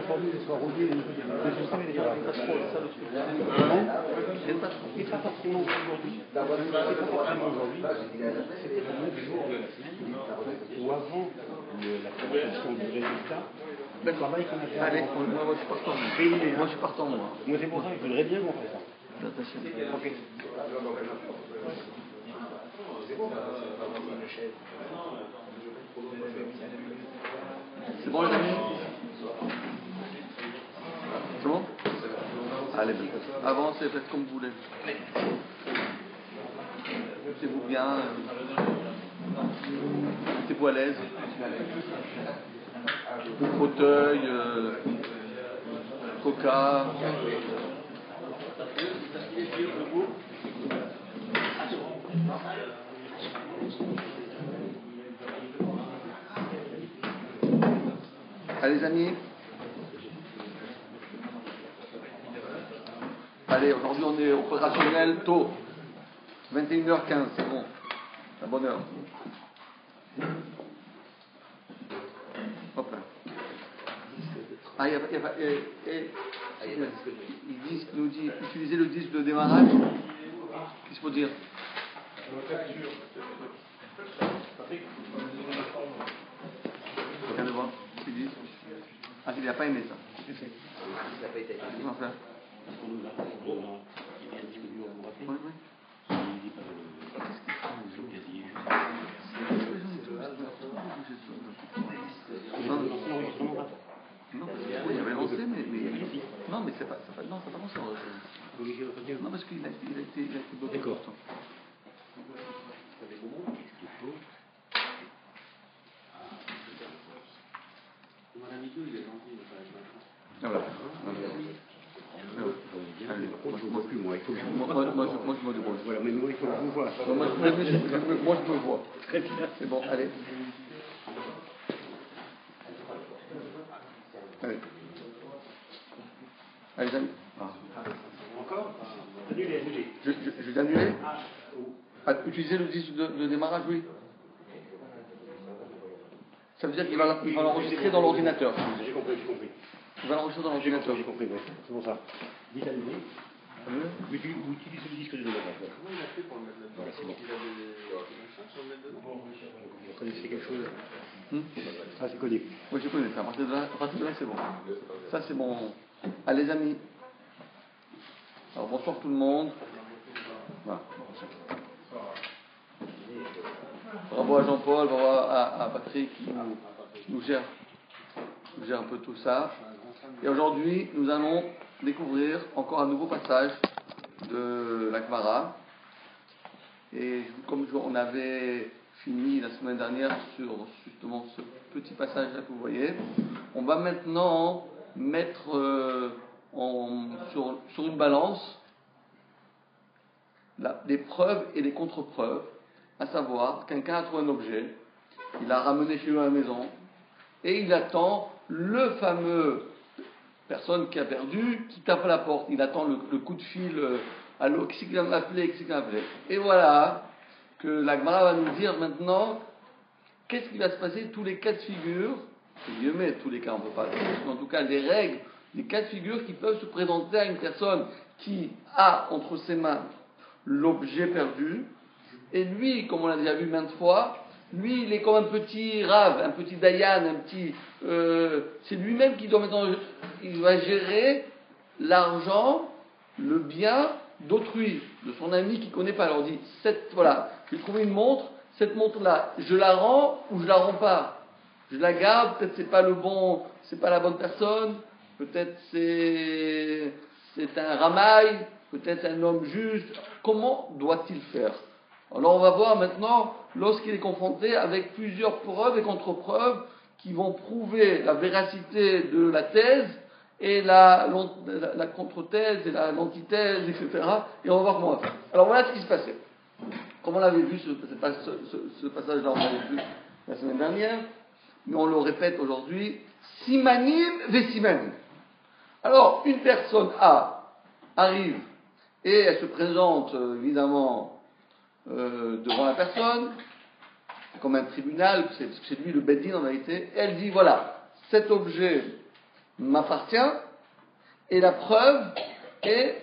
aujourd'hui, ce soit relié, je savais déjà, pas trop, c'est ça le truc. Et pas forcément aujourd'hui. C'est pas forcément aujourd'hui. C'était un autre jour de la semaine, ou avant la présentation du résultat. Le travail qu'on a fait. Allez, moi je suis partant. Moi je suis partant, moi. Moi c'est pour ça que je voudrais bien qu'on fasse ça. Attention. Ok. C'est bon les amis? C'est bon? Allez, avancez, faites comme vous voulez. Mettez-vous bien. Mettez-vous à l'aise. Fauteuil, coca. Allez les amis. Allez, aujourd'hui on est opérationnel tôt. 21h15, c'est bon. La bonne heure. Hop là. Ah, ils disent, nous dit, utiliser le disque de démarrage. Qu'est-ce qu'il faut dire? Regardez voir. Qu'est-ce qu'ils disent? Ah, il n'a pas aimé ça. Qu'est-ce qu'il n'a pas été aimé? Qu'est-ce qu'on va faire? Oui, oui. Non, oui, il avait lancé, mais non, mais c'est pas non, c'est pas lancé. Non, parce qu'il a été bloqué. D'accord. Voilà. Moi, plus moi, il faut que je vous vois. Moi, je me débrouille. Voilà, mais moi, il faut que je vous vois. Moi, je me vois. Très bien. C'est bon, allez. Allez, amis. Encore annulé. Je vais annuler. Utiliser le disque de démarrage, oui. Ça veut dire qu'il va l'enregistrer dans l'ordinateur. J'ai compris. Il va l'enregistrer dans l'ordinateur. J'ai compris, oui. C'est pour ça. Dites annuler. Vous utilisez le disque de démarrage. Comment il a fait pour le mettre là-dedans? Voilà, c'est bon. Il a des machins sur le mettre dedans? Vous connaissez quelque chose? Ah, c'est connu. Oui, je connais ça. À partir de là, c'est bon. Ça, c'est bon. Allez, les amis. Alors, bonsoir tout le monde. Voilà. Bravo à Jean-Paul, bravo à Patrick qui nous gère un peu tout ça. Et aujourd'hui, nous allons découvrir encore un nouveau passage de la Gemara. Et comme on avait fini la semaine dernière sur justement ce petit passage-là que vous voyez, on va maintenant mettre sur une balance les preuves et les contre-preuves, à savoir, quelqu'un a trouvé un objet, il l'a ramené chez lui à la maison, et il attend le fameux personne qui a perdu, qui tape à la porte, il attend le coup de fil, allô, qui vient de m'appeler, qui vient de m'appeler. Et voilà que la Gemara va nous dire maintenant, qu'est-ce qui va se passer tous les cas de figure, tous les cas on ne peut pas dire, mais en tout cas les règles, les cas de figure qui peuvent se présenter à une personne qui a entre ses mains l'objet perdu, et lui, comme on l'a déjà vu maintes fois, lui il est comme un petit rave, un petit dayan, c'est lui-même qui doit maintenant, il va gérer l'argent, le bien d'autrui, de son ami qui ne connaît pas. Alors il dit, j'ai trouvé une montre, cette montre-là, je la rends ou je la rends pas? Je la garde, peut-être c'est pas la bonne personne, peut-être c'est un ramaille, peut-être un homme juste. Comment doit-il faire? Alors on va voir maintenant, lorsqu'il est confronté avec plusieurs preuves et contre-preuves qui vont prouver la véracité de la thèse et la contre-thèse et l'antithèse, etc. Et on va voir comment on va faire. Alors voilà ce qui se passait. Comme on l'avait vu, ce passage-là, on l'avait vu la semaine dernière, mais on le répète aujourd'hui, simanim vesimanim. Alors, une personne A arrive et elle se présente évidemment devant la personne, comme un tribunal, c'est lui le beddin en vérité, et elle dit voilà, cet objet m'appartient, et la preuve est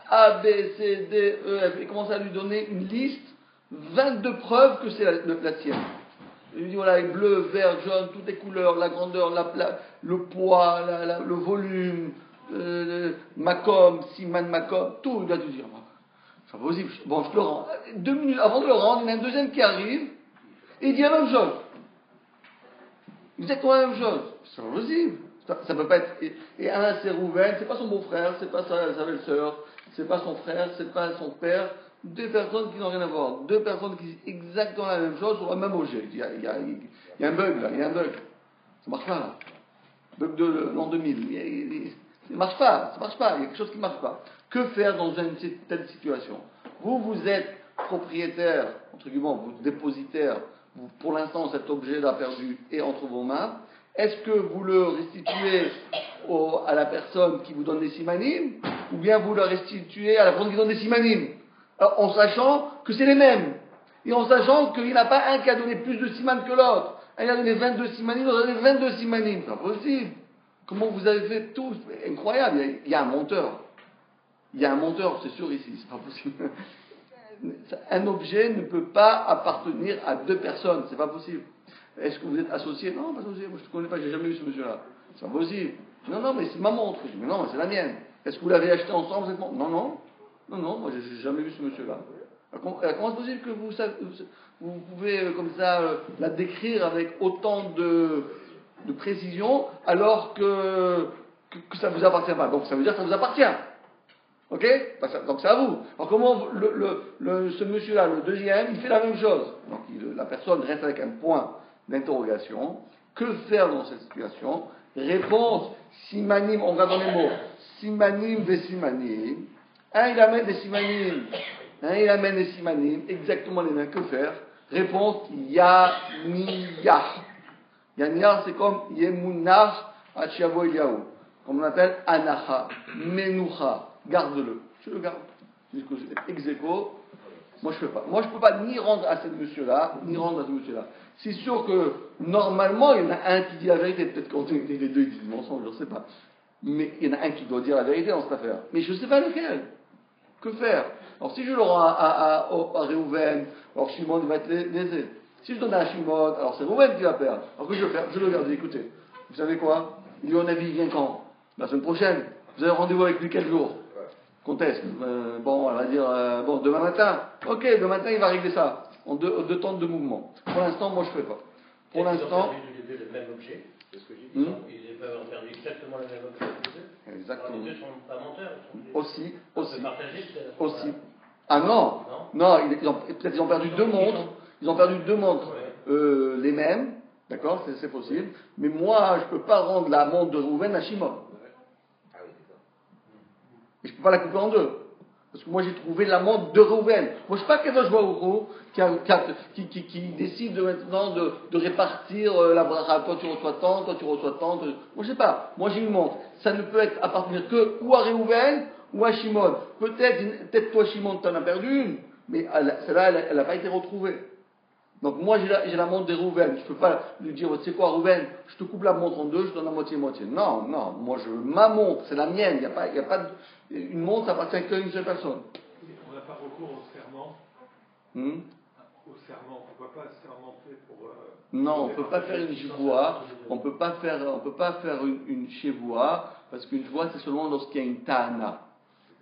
A, B, C, D, E, F. Il commence à lui donner une liste, 22 preuves que c'est la tienne. Il lui dit voilà, bleu, vert, jaune, toutes les couleurs, la grandeur, le poids, le volume, Macom, Siman Macom, tout, il doit tout dire. C'est pas possible. Bon, je te le rends. 2 minutes avant de le rendre, il y en a un deuxième qui arrive, et il dit la même chose. Exactement la même chose. C'est pas possible. Ça peut pas être. Et un, c'est Rouven, c'est pas son beau-frère, c'est pas sa belle-sœur, c'est pas son frère, c'est pas son père. 2 personnes qui n'ont rien à voir. 2 personnes qui disent exactement la même chose sur le même objet. Il y a un bug là, il y a un bug. Ça marche pas là. Bug de l'an 2000. Ça marche pas, il y a quelque chose qui marche pas. Que faire dans une telle situation? Vous êtes propriétaire, entre guillemets, vous dépositaire, pour l'instant cet objet-là perdu est entre vos mains. Est-ce que vous le restituez à la personne qui vous donne des simanim, ou bien vous le restituez à la personne qui donne des simanim? Alors, en sachant que c'est les mêmes, et en sachant qu'il n'y en a pas un qui a donné plus de simanim que l'autre. Un a donné 22 simanim, l'autre a donné 22 simanim. C'est pas possible. Comment vous avez fait tout? C'est incroyable. Il y a un monteur. Il y a un monteur, c'est sûr ici, c'est pas possible. Un objet ne peut pas appartenir à 2 personnes, c'est pas possible. Est-ce que vous êtes associé? Non, pas associé, moi je ne connais pas, j'ai jamais vu ce monsieur-là. C'est pas possible. Non, mais c'est ma montre. Je dis, mais non, c'est la mienne. Est-ce que vous l'avez acheté ensemble cette montre? Non, moi j'ai jamais vu ce monsieur-là. Comment c'est possible que vous pouvez comme ça la décrire avec autant de précision alors que ça ne vous appartient pas? Donc ça veut dire que ça vous appartient. Ok? Donc c'est à vous. Alors comment ce monsieur-là, le deuxième, il fait la même chose? Donc la personne reste avec un point d'interrogation. Que faire dans cette situation? Réponse, simanim, on regarde dans les mots. Simanim ve simanim. Un il amène des simanim, un il amène des simanim, exactement les mêmes. Que faire? Réponse, yaniyah. Yaniyah c'est comme yemunach achavo eliyahu. Comme on appelle anacha, menucha. Garde-le. Je le garde. Ex aequo, moi je ne fais pas. Moi je ne peux pas ni rendre à ce monsieur-là, ni rendre à ce monsieur-là. C'est sûr que normalement il y en a un qui dit la vérité, peut-être quand les 2 ils disent le mensonge, je ne sais pas. Mais il y en a un qui doit dire la vérité dans cette affaire. Mais je ne sais pas lequel. Que faire? Alors si je le rends à Réhouven, alors Shimon va être lésé. Si je donne à Shimon, alors c'est Réhouven qui va perdre. Alors que je vais faire? Je le garde. Écoutez, vous savez quoi? Il lui en avis, il vient quand? La semaine prochaine. Vous avez rendez-vous avec lui quel jour? Conteste. Bon, on va dire, demain matin. Ok, demain matin, il va régler ça. En deux temps de mouvement. Pour l'instant, moi, je ne fais pas. Pour l'instant. Ils ont perdu le même objet. C'est ce que j'ai dit. Ils ont perdu exactement le même objet. Exactement. Alors, les 2 ne sont pas menteurs. Aussi. On peut partager, aussi. Ah non. Peut-être ils ont perdu 2 montres. Ils ont perdu 2 montres. Les mêmes. D'accord, c'est possible. Mais moi, je ne peux pas rendre la montre de Rouven à Shimon. Et je ne peux pas la couper en 2. Parce que moi j'ai trouvé la montre de Rouven. Moi je ne suis pas Kadosh Baruch Hu qui décide maintenant de répartir la bracha. Toi tu reçois tant, toi tu reçois tant. Moi je ne sais pas. Moi j'ai une montre. Ça ne peut être appartenir que ou à Rouven ou à Shimon. Peut-être toi Shimon tu en as perdu une, mais celle-là elle n'a pas été retrouvée. Donc moi j'ai la montre des Rouven. Je ne peux pas lui dire, tu sais quoi Rouven, je te coupe la montre en 2, je donne la moitié-moitié. Non, moi ma montre, c'est la mienne. Il n'y a pas une montre, ça appartient qu'à une seule personne. On n'a pas recours au serment. Au serment, on ne peut pas sermenter pour... non, on ne peut pas faire une chevoua. On peut pas faire une chevoua, parce qu'une chevoua c'est seulement lorsqu'il y a une ta'ana.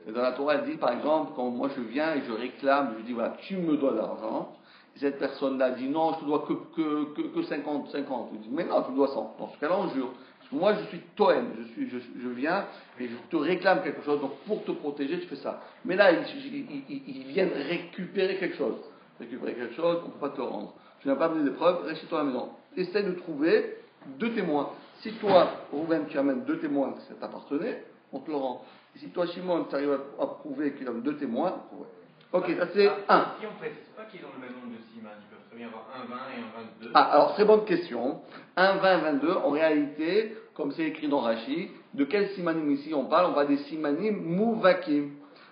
Et dans la Torah elle dit par exemple, quand moi je viens et je réclame, je dis voilà, tu me dois l'argent. Cette personne-là dit non, je te dois que 50. Je dis mais non, tu me dois 100. Dans ce cas-là, on jure. Parce que moi, je suis Toen, je viens et je te réclame quelque chose. Donc pour te protéger, tu fais ça. Mais là, ils viennent récupérer quelque chose. On ne peut pas te rendre. Tu n'as pas amené des preuves, reste chez toi à la maison. Essaie de trouver 2 témoins. Si toi, Rouven, tu amènes 2 témoins que ça t'appartenait, on te le rend. Et si toi, Shimon, tu arrives à prouver qu'il y a 2 témoins, ouais. Ok, ça c'est 1. Si on ne précise pas qu'ils ont le même nombre de siman, ils peuvent très bien avoir un 20 et un 22. Ah, alors très bonne question. Un 20, 22, en réalité, comme c'est écrit dans Rashi, de quel simanim ici on parle? On parle des simanim mouvakim.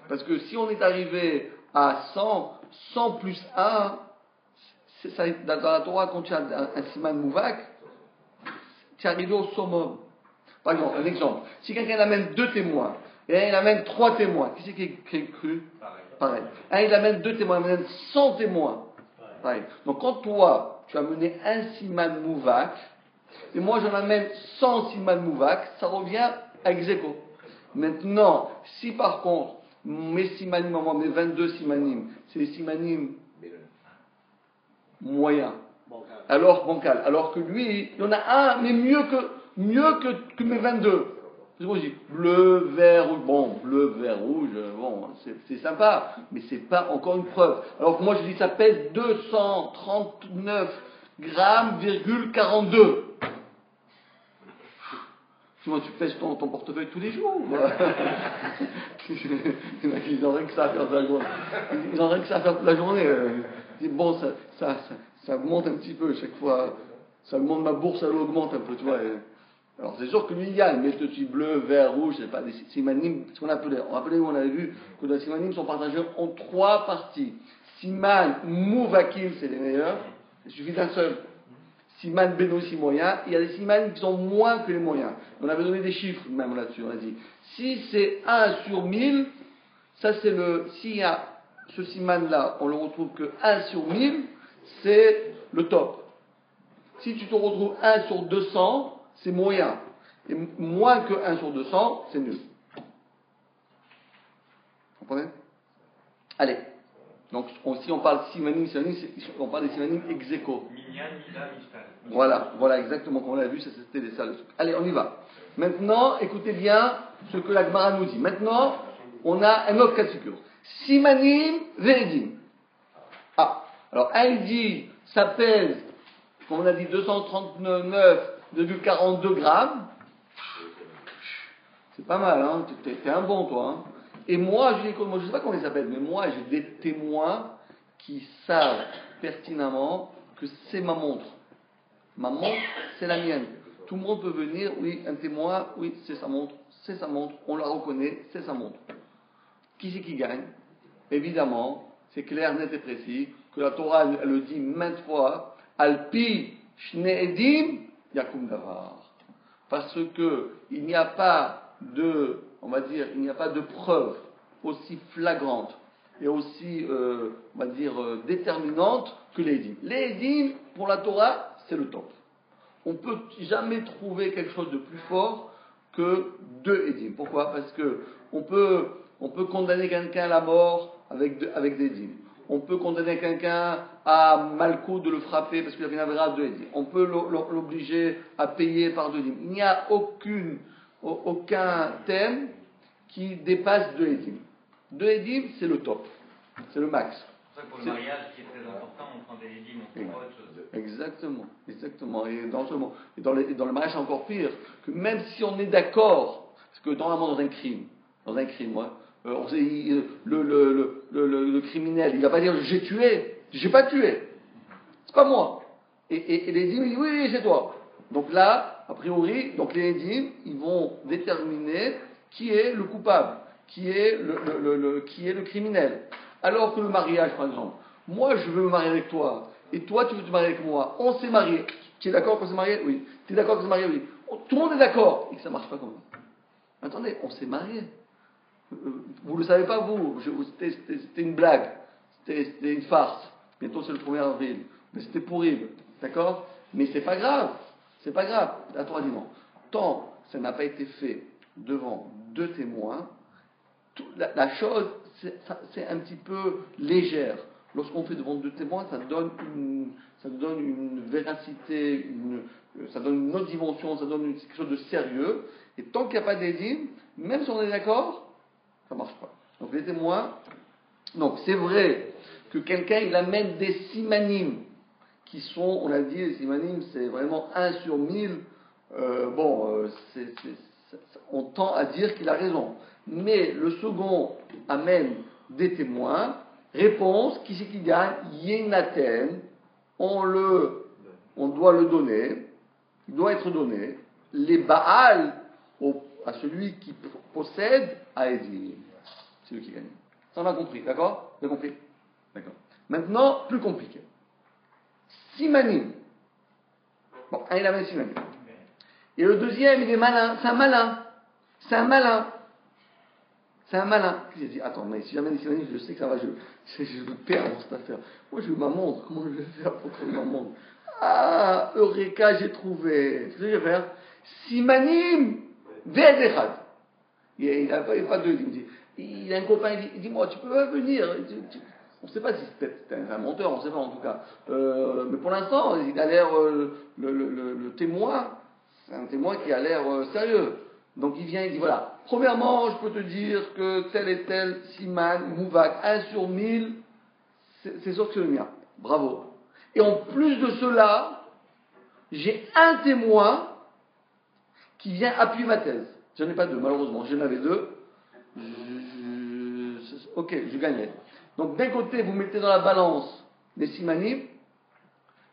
Parce que si on est arrivé à 100 plus 1, ça, dans la Torah, quand tu as un siman mouvak, tu es arrivé au summum. Par exemple, un exemple. Si quelqu'un amène 2 témoins, et il amène 3 témoins, qui c'est qui est cru? Pareil. Il amène 2 témoins, il amène 100 témoins. Pareil. Donc quand toi, tu as mené un siman mouvak, et moi j'en amène 100 siman mouvak, ça revient à ex-aequo. Maintenant, si par contre, mes simanim, mes 22 simanim, c'est des simanim moyens, alors que lui, il y en a un, mais mieux que mes 22. C'est bon, je dis bleu, vert, rouge. Bon, bleu, vert, rouge, bon, c'est sympa, mais c'est pas encore une preuve. Alors que moi je dis ça pèse 239 grammes, 42. Souvent, tu pèses ton portefeuille tous les jours. Ils n'ont rien que ça à faire de la journée. Ils n'ont rien que ça à faire toute la journée. Bon, ça augmente un petit peu chaque fois. Ça augmente ma bourse, elle augmente un peu, tu vois. Alors c'est sûr que lui il gagne, mais ce type bleu, vert, rouge, c'est pas des simanim, ce qu'on appelait, on avait vu que les simanim sont partagés en 3 parties. Siman, mouvakim, c'est les meilleurs, il suffit d'un seul. Siman, bénossi, moyen, il y a des simanim qui sont moins que les moyens. On avait donné des chiffres même là-dessus, on a dit. Si c'est 1 sur 1000, ça c'est s'il y a ce siman-là, on le retrouve que 1 sur 1000, c'est le top. Si tu te retrouves 1 sur 200, c'est moyen. Et moins que 1 sur 200, c'est nul. Vous comprenez? Allez. Donc, si on parle simanim, on parle des simanim ex-aequo. Voilà, exactement, comme on l'a vu, c'était les salles. Allez, on y va. Maintenant, écoutez bien ce que la Gemara nous dit. Maintenant, on a un autre cas de figure. Simanim ve'edim. Alors, il dit, ça pèse, comme on a dit, 239,42 grammes. C'est pas mal, hein. T'es un bon, toi, hein. Et moi, je sais pas comment ils s'appellent, mais moi, j'ai des témoins qui savent pertinemment que c'est ma montre. Ma montre, c'est la mienne. Tout le monde peut venir, oui, un témoin, oui, c'est sa montre, on la reconnaît, c'est sa montre. Qui c'est qui gagne? Évidemment, c'est clair, net et précis, que la Torah, elle le dit maintes fois, Alpi Shneedim Yakum Davar. Parce que il n'y a pas de preuve aussi flagrante et aussi, déterminante que les Edim. Les Edim, pour la Torah, c'est le top. On ne peut jamais trouver quelque chose de plus fort que 2 Edim. Pourquoi? Parce que on peut condamner quelqu'un à la mort avec des Edim. On peut condamner quelqu'un à malcoute de le frapper parce qu'il a fait une avéra de 2 Edim. On peut l'obliger à payer par 2 Edim. Il n'y a aucun thème qui dépasse 2 Edim. 2 Edim, c'est le top. C'est le max. C'est pour ça que pour le mariage, qui est très important, on prend des Edim, on prend pas autre chose. Exactement. Et dans le mariage, c'est encore pire. Que même si on est d'accord, parce que normalement, dans un crime, le criminel, il ne va pas dire j'ai tué, j'ai pas tué, c'est pas moi. Et les Edim, ils disent oui, c'est toi. Donc là, a priori, les Edim, ils vont déterminer qui est le coupable, qui est le criminel. Alors que le mariage, par exemple, moi je veux me marier avec toi, et toi tu veux te marier avec moi, on s'est marié. Tu es d'accord qu'on s'est marié? Oui. Tu es d'accord qu'on s'est marié? Oui. Tout le monde est d'accord, et que ça ne marche pas comme ça. Attendez, on s'est marié. Vous ne le savez pas, vous. C'était une blague. C'était une farce. Bientôt, c'est le 1er avril. Mais c'était pourrible. D'accord? Mais c'est pas grave. C'est pas grave. La Torah dit non. Tant ça n'a pas été fait devant 2 témoins, la chose, c'est un petit peu légère. Lorsqu'on fait devant 2 témoins, ça donne une véracité, ça donne une autre dimension, ça donne quelque chose de sérieux. Et tant qu'il n'y a pas d'édim, même si on est d'accord, ça ne marche pas. Donc les témoins, donc c'est vrai que quelqu'un il amène des simanim qui sont, on l'a dit, les simanim c'est vraiment 1 sur 1000. On tend à dire qu'il a raison. Mais le second amène des témoins. Réponse, qui c'est qui gagne? Yenaten. On doit le donner. Il doit être donné. Les Baal à celui qui possède à Edim. C'est lui qui gagne. Ça on a compris, d'accord? Vous avez compris? D'accord. Maintenant, plus compliqué. Simanim. Bon, il amène simanim. Et le deuxième, il est malin. C'est un malin. C'est un malin. C'est un malin. J'ai dit, attends, mais si jamais des simanim, je sais que ça va, je vais perdre cette affaire. Moi, je veux ma montre. Comment je vais faire pour trouver ma montre? Ah, Eureka, j'ai trouvé. Qu'est-ce que je vais faire? Simanim, Vedechad. Il n'a pas deux, il me dit. Il a un copain, il dit, moi, tu peux pas venir. On ne sait pas si c'est peut-être un menteur, on ne sait pas en tout cas. Mais pour l'instant, il a l'air, le témoin, c'est un témoin qui a l'air sérieux. Donc il vient, il dit, voilà, premièrement, je peux te dire que tel et tel siman, mouvak, 1 sur 1000, c'est sûr que c'est le mien. Bravo. Et en plus de cela, j'ai un témoin qui vient appuyer ma thèse. J'en ai pas deux, malheureusement. J'en avais deux. Ok, je gagnais. Donc d'un côté, vous mettez dans la balance les simanim.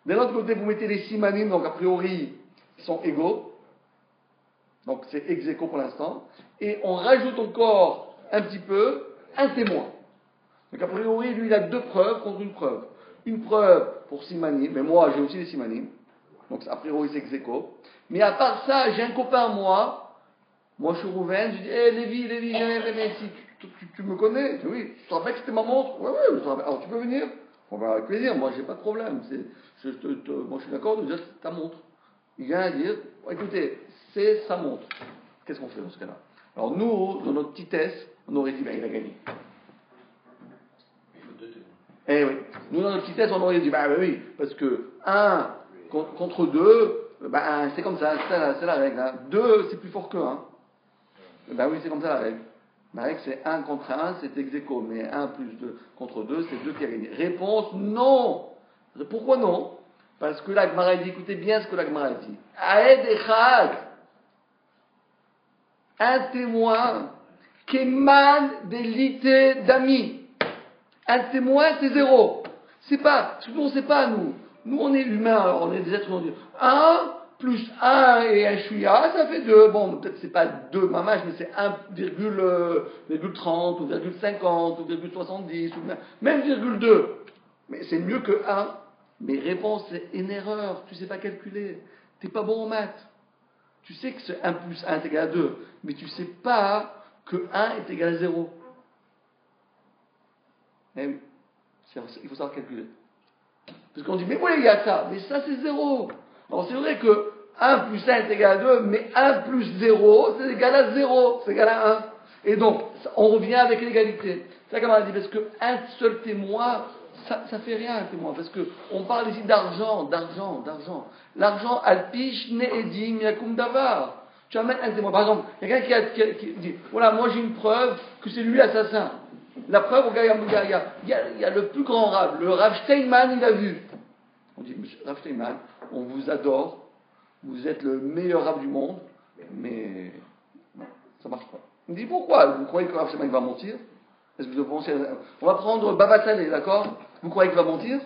De l'autre côté, vous mettez les simanim, donc a priori, ils sont égaux. Donc c'est ex aequo pour l'instant. Et on rajoute encore un petit peu un témoin. Donc a priori, lui, il a deux preuves contre une preuve. Une preuve pour simanim, mais moi, j'ai aussi des simanim. Donc a priori, c'est ex aequo. Mais à part ça, j'ai un copain, moi je suis Rouven, je dis, hé Lévi, viens, si tu me connais? Je dis, oui, tu te rappelles que c'était ma montre? Oui, je te rappelle. Alors tu peux venir? Bon, ben, avec plaisir, moi j'ai pas de problème. Moi je suis d'accord de dire que c'est ta montre. Il vient dire, écoutez, c'est sa montre. Qu'est-ce qu'on fait dans ce cas-là? Alors nous, dans notre petitesse, on aurait dit, ben il a gagné. Il faut deux témoins. Eh oui. Nous, dans notre petitesse, on aurait dit, ben oui, parce que 1 contre 2, ben c'est comme ça, c'est la règle. Hein. 2, c'est plus fort que 1. Ben oui, c'est comme ça la règle. La règle, c'est 1 contre 1, c'est ex aequo, mais 1 plus 2 contre 2, c'est 2 qui a gagné. Réponse, non. Pourquoi non? Parce que la Gemara dit, écoutez bien ce que la Gemara dit. Aed echad, un témoin, keman d'élité d'amis. Un témoin, c'est 0. C'est pas, nous, on ne sait pas, nous. Nous, on est humains, alors on est des êtres humains. 1 plus 1 et un chouïa, ça fait 2. Bon, peut-être c'est pas 2 mamages, mais c'est 1,30 ou 1,50 ou 1,70 ou même 1,2. Mais c'est mieux que 1. Mais réponse, c'est une erreur. Tu ne sais pas calculer. Tu n'es pas bon en maths. Tu sais que 1 plus 1 est égal à 2, mais tu ne sais pas que 1 est égal à 0. Eh oui. Il faut savoir calculer. Parce qu'on dit, mais oui, il y a ça. Mais ça, c'est 0. Alors, c'est vrai que 1 plus 1 est égal à 2, mais 1 plus 0, c'est égal à 0. C'est égal à 1. Et donc, on revient avec l'égalité. C'est ça qu'on a dit, parce qu'un seul témoin, ça fait rien, un témoin. Parce qu'on parle ici d'argent. L'argent, alpish, ne'edim, yakum davar. Tu amènes un témoin. Par exemple, il y a quelqu'un qui dit, voilà, moi j'ai une preuve que c'est lui l'assassin. La preuve, regarde, il y a le plus grand Rav, le Rav Steinman, il a vu. On dit, monsieur Rav Steinman, on vous adore, vous êtes le meilleur Rav du monde, mais non, ça marche pas. Il dit, pourquoi? Vous croyez que Rav Steinman va mentir? Est-ce que vous pensez... On va prendre Baba Saleh, d'accord? Vous croyez qu'il va mentir?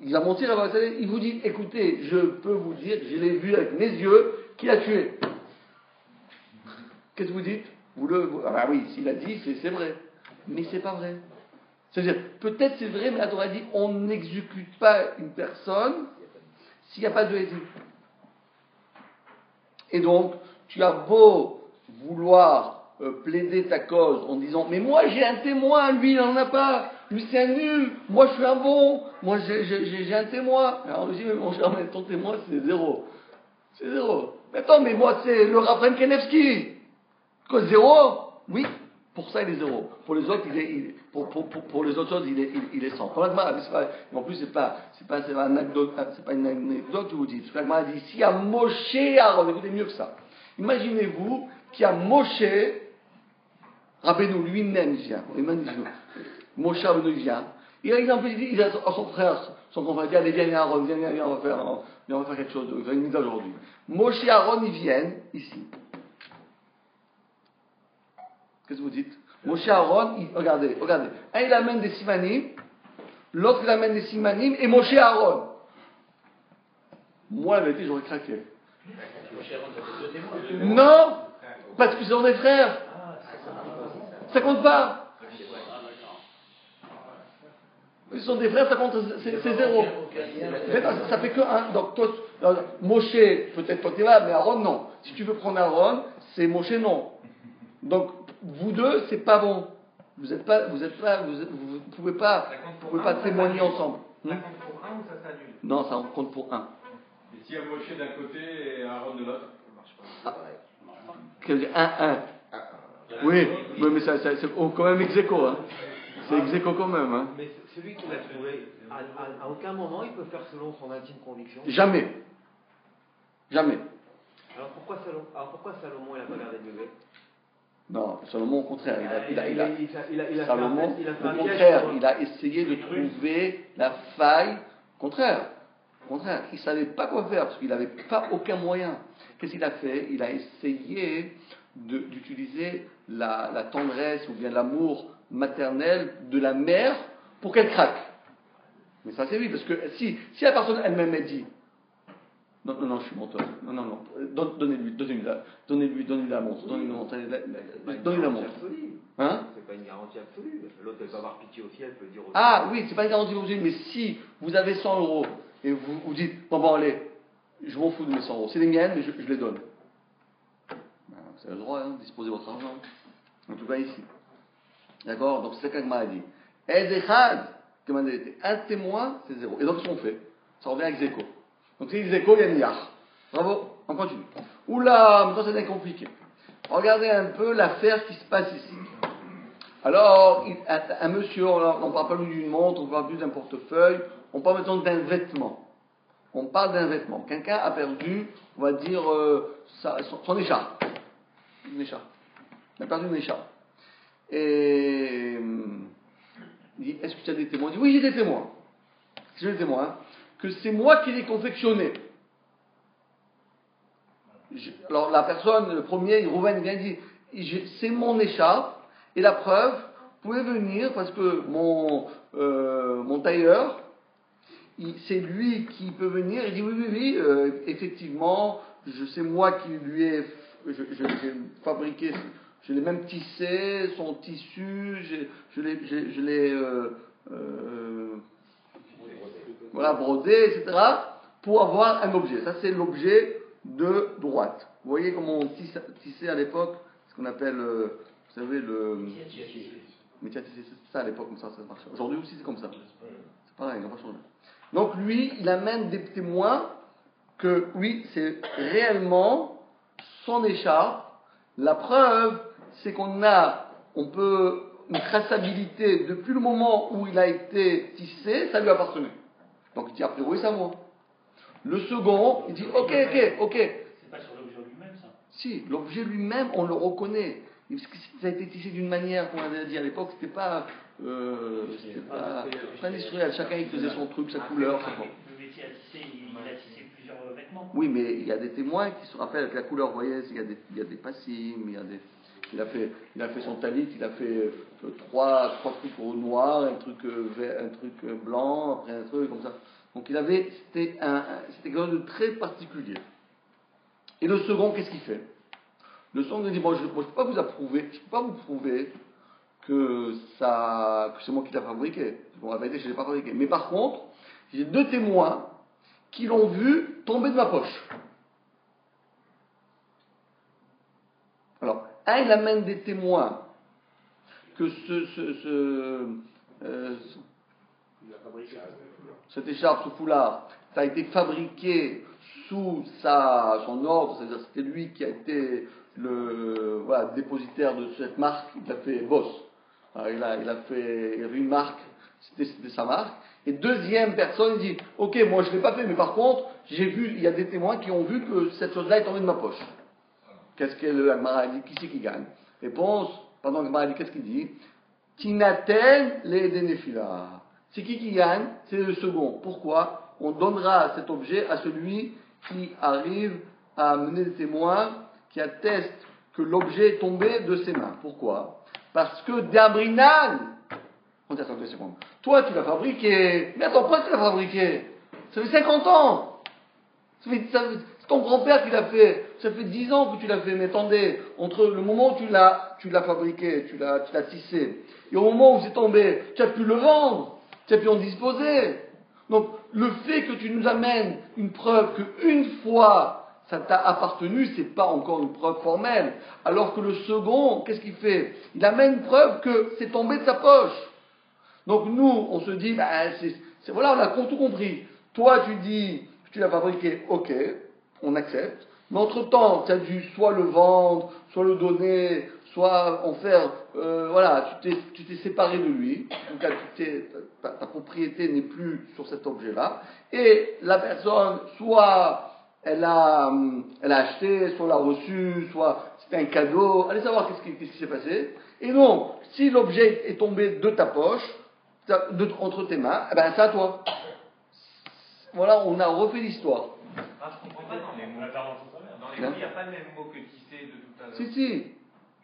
Il va mentir à Baba Saleh. Il vous dit, écoutez, je peux vous dire, je l'ai vu avec mes yeux, qu'il a tué. Qu'est-ce que vous dites? Ah oui, s'il a dit, c'est vrai. Mais c'est pas vrai. C'est-à-dire, peut-être c'est vrai, mais la Torah dit, on n'exécute pas une personne s'il n'y a pas de hésitation. Et donc, tu as beau vouloir plaider ta cause en disant, mais moi j'ai un témoin, lui il n'en a pas, lui c'est un nul, moi je suis un bon, moi j'ai un témoin. Alors on dit, mais mon cher, ton témoin c'est 0. C'est 0. Mais attends, mais moi c'est le Raphaël Kenevski. Quoi, 0? Oui, pour ça il est 0. Pour les autres, pour les autres choses, il est 100. En plus, c'est pas une anecdote que je vous dis. Parce que la Gemara dit, s'il y a Moshe Aaron, écoutez mieux que ça. Imaginez-vous qu'il y a Moshe, rappelez-nous, lui-même vient. Moshe Rabbeinu vient. Il a son frère, son confrère, dit, allez, viens Aaron, viens, on va faire quelque chose, on va faire une mise aujourd'hui. Moshe et Aaron, ils viennent ici. Qu'est-ce que vous dites? Moshe Aaron, regardez. Un, il amène des simanim, l'autre, il amène des simanim, et Moshe Aaron. Moi, la vérité, j'aurais craqué. Non, parce qu'ils sont des frères. Ça compte pas. Ils sont des frères, ça compte, c'est 0. Ça fait que 1. Donc, toi, Moshe, peut-être toi t'es là, mais Aaron non. Si tu veux prendre Aaron, c'est Moshe non. Donc, vous deux, c'est pas bon. Vous pouvez pas témoigner ensemble. Ça compte pour un ou ça s'annule? Non, ça compte pour un. Et s'il y a Moshe d'un côté et Aaron de l'autre, ça marche pas. Quel dire 1-1. Oui, mais c'est quand même ex-aequo, hein. C'est ex-aequo quand même, hein. Mais celui qui l'a trouvé, à aucun moment il peut faire selon son intime conviction. Jamais. Alors pourquoi Salomon il n'a pas gardé de bébé? Non, Salomon au contraire, Salomon, au contraire, il a essayé de trouver la faille. Contraire, il savait pas quoi faire parce qu'il n'avait pas aucun moyen. Qu'est-ce qu'il a fait? Il a essayé d'utiliser la tendresse ou bien l'amour maternel de la mère pour qu'elle craque. Mais ça c'est oui, parce que si la personne elle-même a dit non, je suis menteur. Non, donnez-lui la montre. Donnez-lui la montre. Hein? C'est pas une garantie absolue. L'autre elle peut avoir pitié aussi, elle peut dire aussi. Ah oui, c'est pas une garantie absolue, mais si vous avez 100 euros et vous dites bon allez, je m'en fous de mes 100 euros, c'est les miennes, mais je les donne. Vous avez le droit, hein, disposez votre argent. En tout cas ici. D'accord? Donc c'est ça qu'Agma a dit. Un témoin, c'est 0. Et donc ce qu'on fait, ça revient avec Zéko. Donc c'est Zéko, il y a Niach. Bravo, on continue. Oula, maintenant ça devient compliqué. Regardez un peu l'affaire qui se passe ici. Alors, un monsieur, on ne parle pas d'une montre, on ne parle plus d'un portefeuille, on parle maintenant d'un vêtement. On parle d'un vêtement. Quelqu'un a perdu, on va dire, son écharpe. Une écharpe. Il a perdu une écharpe. Et il dit, est-ce que tu as des témoins? Il dit, oui, j'ai des témoins. J'ai des témoins. Que c'est moi qui l'ai confectionné. Alors la personne, le premier, Rouven vient dire, c'est mon écharpe, et la preuve, vous pouvez venir, parce que mon tailleur, c'est lui qui peut venir, il dit oui, effectivement, c'est moi qui lui ai fabriqué, je l'ai même tissé, son tissu, je l'ai brodé, etc., pour avoir un objet. Ça, c'est l'objet de droite. Vous voyez comment on tissait à l'époque, ce qu'on appelle, vous savez, le métier à tisser, c'est ça à l'époque, comme ça marchait. Aujourd'hui aussi, c'est comme ça. C'est pareil, il n'a pas changé. Donc lui, il amène des témoins que, oui, c'est réellement son écharpe. La preuve, c'est on peut, une traçabilité depuis le moment où il a été tissé, ça lui appartenait. Donc il dit, après, oui, c'est à moi. Le second, il dit, ok. C'est pas sur l'objet lui-même, ça? Si, l'objet lui-même, on le reconnaît. Parce que ça a été tissé d'une manière, qu'on avait dit à l'époque, c'était pas industriel. Chacun, il faisait son truc, sa couleur. Le métier à tisser, il a tissé plusieurs vêtements. Oui, mais il y a des témoins qui se rappellent avec la couleur. Vous voyez, il y a des passim, il a fait son talit, il a fait trois trucs noirs, un truc vert, un truc blanc, après un truc comme ça. Donc c'était quelque chose de très particulier. Et le second, qu'est-ce qu'il fait? Le second, il dit, je ne peux pas vous prouver que c'est moi qui l'ai fabriqué. Bon, la vérité, je ne l'ai pas fabriqué. Mais par contre, j'ai 2 témoins qui l'ont vu tomber de ma poche. Alors, il amène des témoins que cette écharpe, ce foulard, ça a été fabriqué sous son ordre, c'est-à-dire c'était lui qui a été le dépositaire de cette marque, il a fait Boss. Alors, il avait une marque, c'était sa marque. Et deuxième personne, il dit, ok, moi je ne l'ai pas fait, mais par contre, il y a des témoins qui ont vu que cette chose-là est tombée de ma poche. Qu'est-ce que le Agmara dit? Qui c'est qui gagne? Réponse, pendant que Agmara dit, qu'est-ce qu'il dit? Tinaten les denefila. C'est qui gagne? C'est le second. Pourquoi? On donnera cet objet à celui qui arrive à amener des témoins qui attestent que l'objet est tombé de ses mains. Pourquoi? Parce que Dabrinan, attends 2 secondes. Toi, tu l'as fabriqué. Mais attends, pourquoi tu l'as fabriqué? Ça fait 50 ans. C'est ton grand-père qui l'a fait. Ça fait 10 ans que tu l'as fait. Mais attendez, entre le moment où tu l'as fabriqué, tu l'as tissé, et au moment où c'est tombé, tu as pu le vendre, tu as pu en disposer. Donc, le fait que tu nous amènes une preuve qu'une fois ça t'a appartenu, c'est pas encore une preuve formelle. Alors que le second, qu'est-ce qu'il fait? Il amène une preuve que c'est tombé de sa poche. Donc nous, on se dit, voilà, on a tout compris. Toi, tu dis, tu l'as fabriqué, ok, on accepte. Mais entre-temps, tu as dû soit le vendre, soit le donner, soit en faire, voilà, tu t'es séparé de lui. Donc ta propriété n'est plus sur cet objet-là. Et la personne, soit elle a acheté, soit l'a reçu, soit c'était un cadeau. Allez savoir qu'est-ce qui s'est passé. Et donc, si l'objet est tombé de ta poche, entre tes mains, eh ben c'est à toi. Voilà, on a refait l'histoire. Ah, je comprends pas dans les mots. Dans les mots, il n'y a pas le même mot que tisser de tout à l'heure. Si.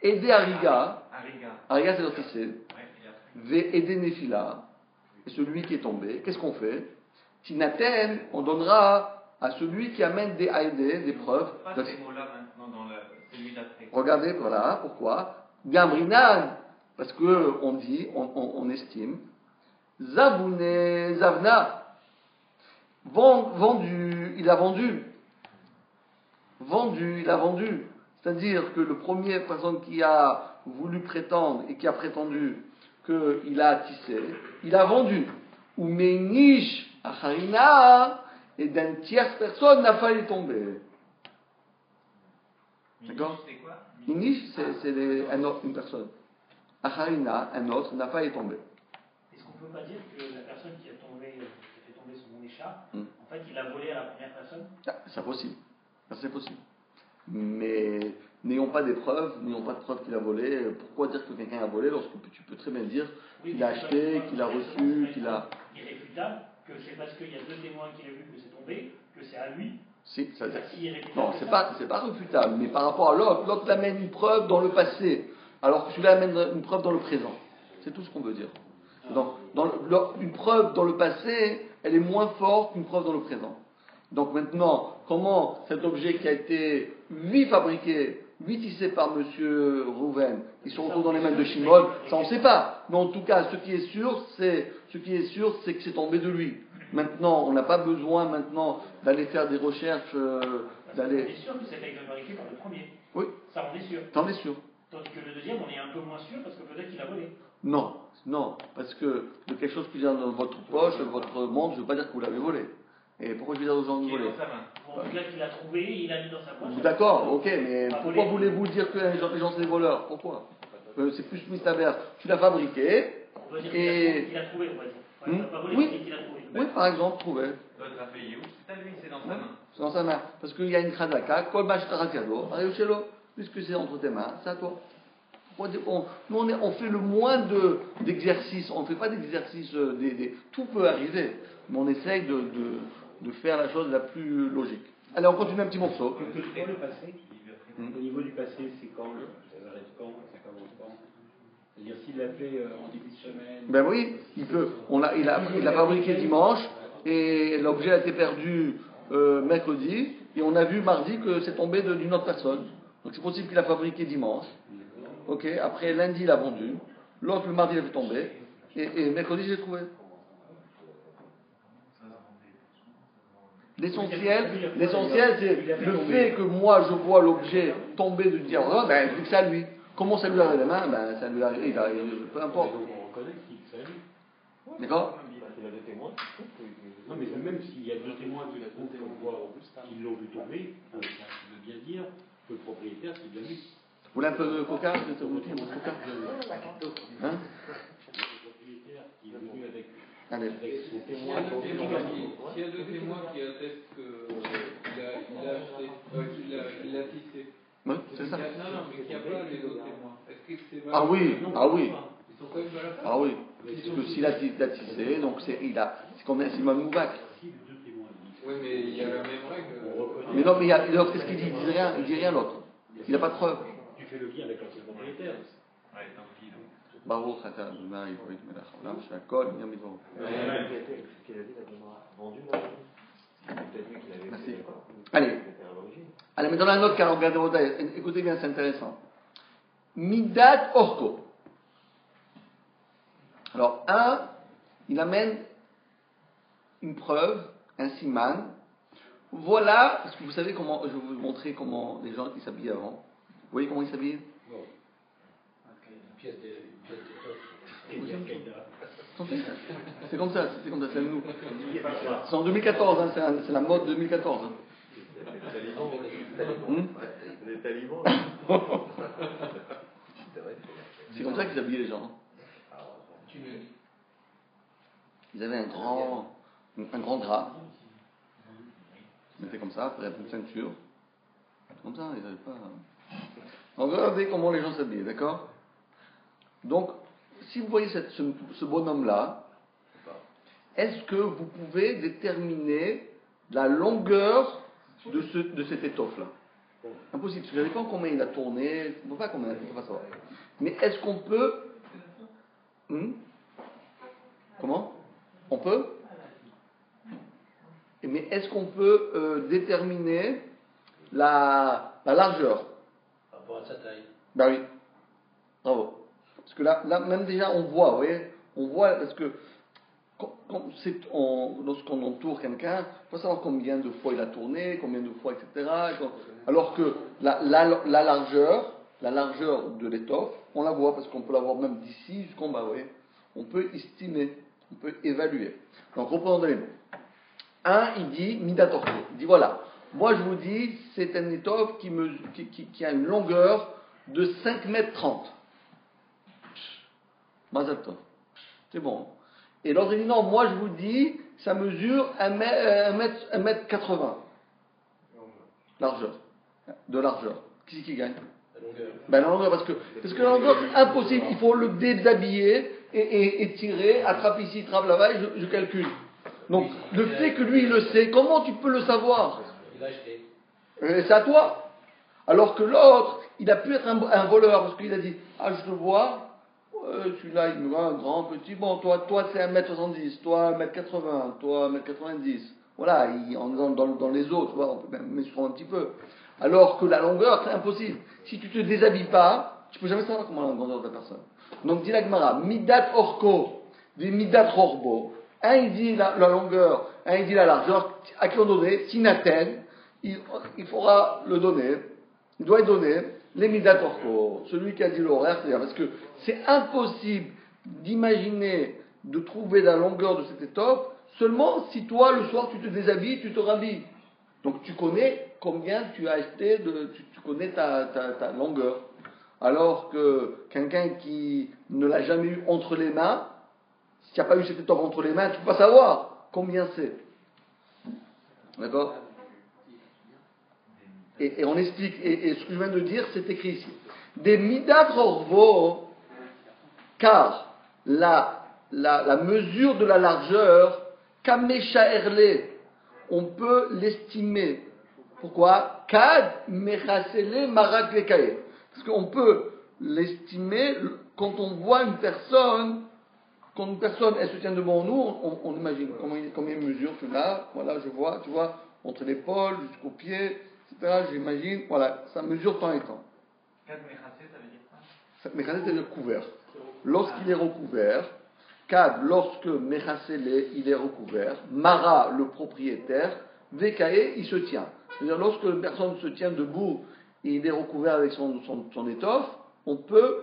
Aider Ariga. Ariga, c'est le tisser. Aider Néphila. Et celui qui est tombé, qu'est-ce qu'on fait? Tinaten, on donnera à celui qui amène des aidés, des preuves. Pas ces mots-là maintenant dans celui d'après. Regardez, voilà, pourquoi? Gamrinan, parce que on dit, on estime. Zabouné, Zavna. Vendu, il a vendu. Vendu, il a vendu. C'est-à-dire que le premier personne qui a voulu prétendre et qui a prétendu qu'il a tissé, il a vendu. Ou Méniche, Acharina, et d'une tierce personne n'a failli tomber. D'accord? C'est quoi? Méniche, c'est une personne. Acharina, un autre, n'a failli tomber. Est-ce qu'on ne peut pas dire que la personne qui a fait tomber son écharpe, en fait, il a volé à la première personne? C'est possible. C'est possible. Mais n'ayons pas de preuves qu'il a volé. Pourquoi dire que quelqu'un a volé lorsque tu peux très bien dire qu'il a acheté, qu'il a reçu, qu'il a... Irréfutable, que c'est parce qu'il y a deux témoins qui l'ont vu que c'est tombé, que c'est à lui. Si, non, c'est pas réfutable, mais par rapport à l'autre l'amène une preuve dans le passé, alors que celui-là amène une preuve dans le présent. C'est tout ce qu'on veut dire. Donc, une preuve dans le passé, elle est moins forte qu'une preuve dans le présent. Donc maintenant, comment cet objet qui a été fabriqué, tissé par Monsieur Rouven, il se retrouve dans les mains de Shimon, ça on ne sait pas. Mais en tout cas, ce qui est sûr, c'est que c'est tombé de lui. Maintenant, on n'a pas besoin maintenant d'aller faire des recherches, d'aller. On est sûr que c'est fabriqué par le premier. Oui. Ça on est sûr. T'en es sûr. Tandis que le deuxième, on est un peu moins sûr parce que peut-être qu'il a volé. Non, parce que de quelque chose qui vient de votre poche, de votre monde, je ne veux pas dire que vous l'avez volé. Et pourquoi je vais dire aux gens de voler? En tout cas, qu'il a trouvé, il a mis dans sa poche. D'accord, ok, mais pourquoi voulez-vous dire que les gens c'est des voleurs? Pourquoi? C'est plus mystère. Tu l'as fabriqué. On va dire qu'il a trouvé, on va dire. Il n'a pas volé, mais qu'il a trouvé. Oui, par exemple, trouvé. L'autre l'a payé où? C'est à lui, c'est dans sa main. C'est dans sa main. Parce qu'il y a une khadaka, kol mashtarakado, arrive-chez-le. Puisque c'est entre tes mains, c'est à toi. On fait le moins d'exercices, on ne fait pas d'exercices, tout peut arriver, mais on essaye de faire la chose la plus logique. Allez, on continue un petit morceau. Le passé, au niveau du passé, c'est quand? Ça s'arrête quand? Ça commence quand? C'est-à-dire s'il l'a fait en début de semaine. Ben oui, il a fabriqué dimanche et l'objet a été perdu mercredi et on a vu mardi que c'est tombé d'une autre personne. Donc c'est possible qu'il a fabriqué dimanche. Ok, après lundi il a vendu, l'autre le mardi il a fait tomber et mercredi j'ai trouvé. L'essentiel c'est le fait que moi je vois l'objet tomber de dire ben vu que c'est à lui. Comment ça lui arrive les mains? Ben ça lui arrive, peu importe. On reconnaît que c'est à lui. D'accord? Il a deux témoins. Non mais même s'il y a deux témoins qui l'ont vu tomber, ça veut bien dire que le propriétaire c'est bien lui. Vous voulez un peu de coca? Hein? Le propriétaire qui est venu avec son témoin. S'il y a deux témoins qui attestent qu'il a tissé. Oui, c'est ça. Non, mais qu'il n'y a pas les autres témoins. Est-ce que c'est Ah oui. Ils sont quand même valables. Ah oui. Parce que s'il a tissé, donc c'est comme un Simon Moubak. Oui, mais il y a la même règle. Mais non, mais l'autre, qu'est-ce qu'il dit? Il dit rien l'autre. Il n'a pas de preuve. Tu fais le lien avec l'ancien propriétaire. Ouais, tant pis. Baruch atah Adonai Elohim melech haolam she'akol nהיה מדברו. Merci. Allez, mais dans un autre cas, regardez, écoutez bien, c'est intéressant. Midat Orko. Alors, il amène une preuve, un siman. Voilà, parce que vous savez comment, je vais vous montrer comment les gens qui s'habillaient avant. Vous voyez comment ils s'habillaient? C'est comme ça, c'est nous. C'est en 2014, hein, c'est la mode 2014. Hein. Les talibans. C'est comme ça qu'ils habillaient les gens. Ils avaient un grand drap. Ils mettaient comme ça, après une ceinture. Comme ça, ils n'avaient pas. Donc regardez comment les gens s'habillaient, d'accord? Donc, si vous voyez ce bonhomme-là, est-ce que vous pouvez déterminer la longueur de cette étoffe-là? Impossible, parce que ça dépend combien il a tourné, on ne peut pas combien, on ne peut pas savoir. Mais est-ce qu'on peut... Comment? On peut? Mais est-ce qu'on peut déterminer la largeur? Par rapport à sa taille. Ben oui. Bravo. Parce que là même déjà, on voit, vous voyez? On voit, parce que lorsqu'on entoure quelqu'un, il faut savoir combien de fois il a tourné, combien de fois, etc. Alors que la largeur de l'étoffe, on la voit, parce qu'on peut la voir même d'ici jusqu'en bas, vous voyez? On peut estimer, on peut évaluer. Donc, reprenons les mots. Un, il dit, Midat Orko. Il dit, voilà, moi je vous dis, c'est un étoffe qui a une longueur de 5,30 m. Mazal Tov. C'est bon. Et l'autre dit, non, moi je vous dis, ça mesure 1,80 m. Largeur. De largeur. Qui c'est qui gagne? La longueur. Ben la longueur, parce que la longueur, impossible. Il faut le déshabiller et tirer, attrape ici, attrape là-bas, et je calcule. Donc, le fait que lui, il le sait, comment tu peux le savoir? Il a acheté. C'est à toi. Alors que l'autre, il a pu être un voleur, parce qu'il a dit, ah, je te vois, celui-là, il me voit un grand, petit, bon, toi c'est 1,70 m, toi 1,80 m, toi 1,90 m. Voilà, dans les autres, tu vois, on peut même mesurer un petit peu. Alors que la longueur, c'est impossible. Si tu te déshabilles pas, tu peux jamais savoir comment la grandeur de la personne. Donc, dit la Gemara, Midat Orko, dit Midat Rorbo. Un, il dit la longueur, un, il dit la largeur. À qui on donnait? Sinaten, il faudra le donner. Il doit y donner les Midat Orko. Celui qui a dit l'horaire, c'est-à-dire, parce que c'est impossible d'imaginer, de trouver la longueur de cette étoffe, seulement si toi, le soir, tu te déshabilles, tu te rhabilles. Donc, tu connais combien tu as acheté, tu connais ta longueur. Alors que quelqu'un qui ne l'a jamais eu entre les mains, si tu n'as pas eu cette étoffe entre les mains, tu ne peux pas savoir combien c'est. D'accord? Et on explique, et ce que je viens de dire, c'est écrit ici. Des midat rorvo, car la mesure de la largeur, kamesha erle, on peut l'estimer. Pourquoi? Kad mechasele marak lekaye. Parce qu'on peut l'estimer quand on voit une personne. Quand une personne, elle se tient devant nous, on imagine combien de mesures tu as. Voilà, je vois, tu vois, entre l'épaule jusqu'au pied, etc. J'imagine, voilà, ça mesure temps et temps. Kad mechasé, ça veut dire quoi? Mechasé, c'est le couvert. Lorsqu'il est recouvert, Kad, lorsque mechasele, il est recouvert, Mara, le propriétaire, Vekae, il se tient. C'est-à-dire, lorsque une personne se tient debout et il est recouvert avec son étoffe, on peut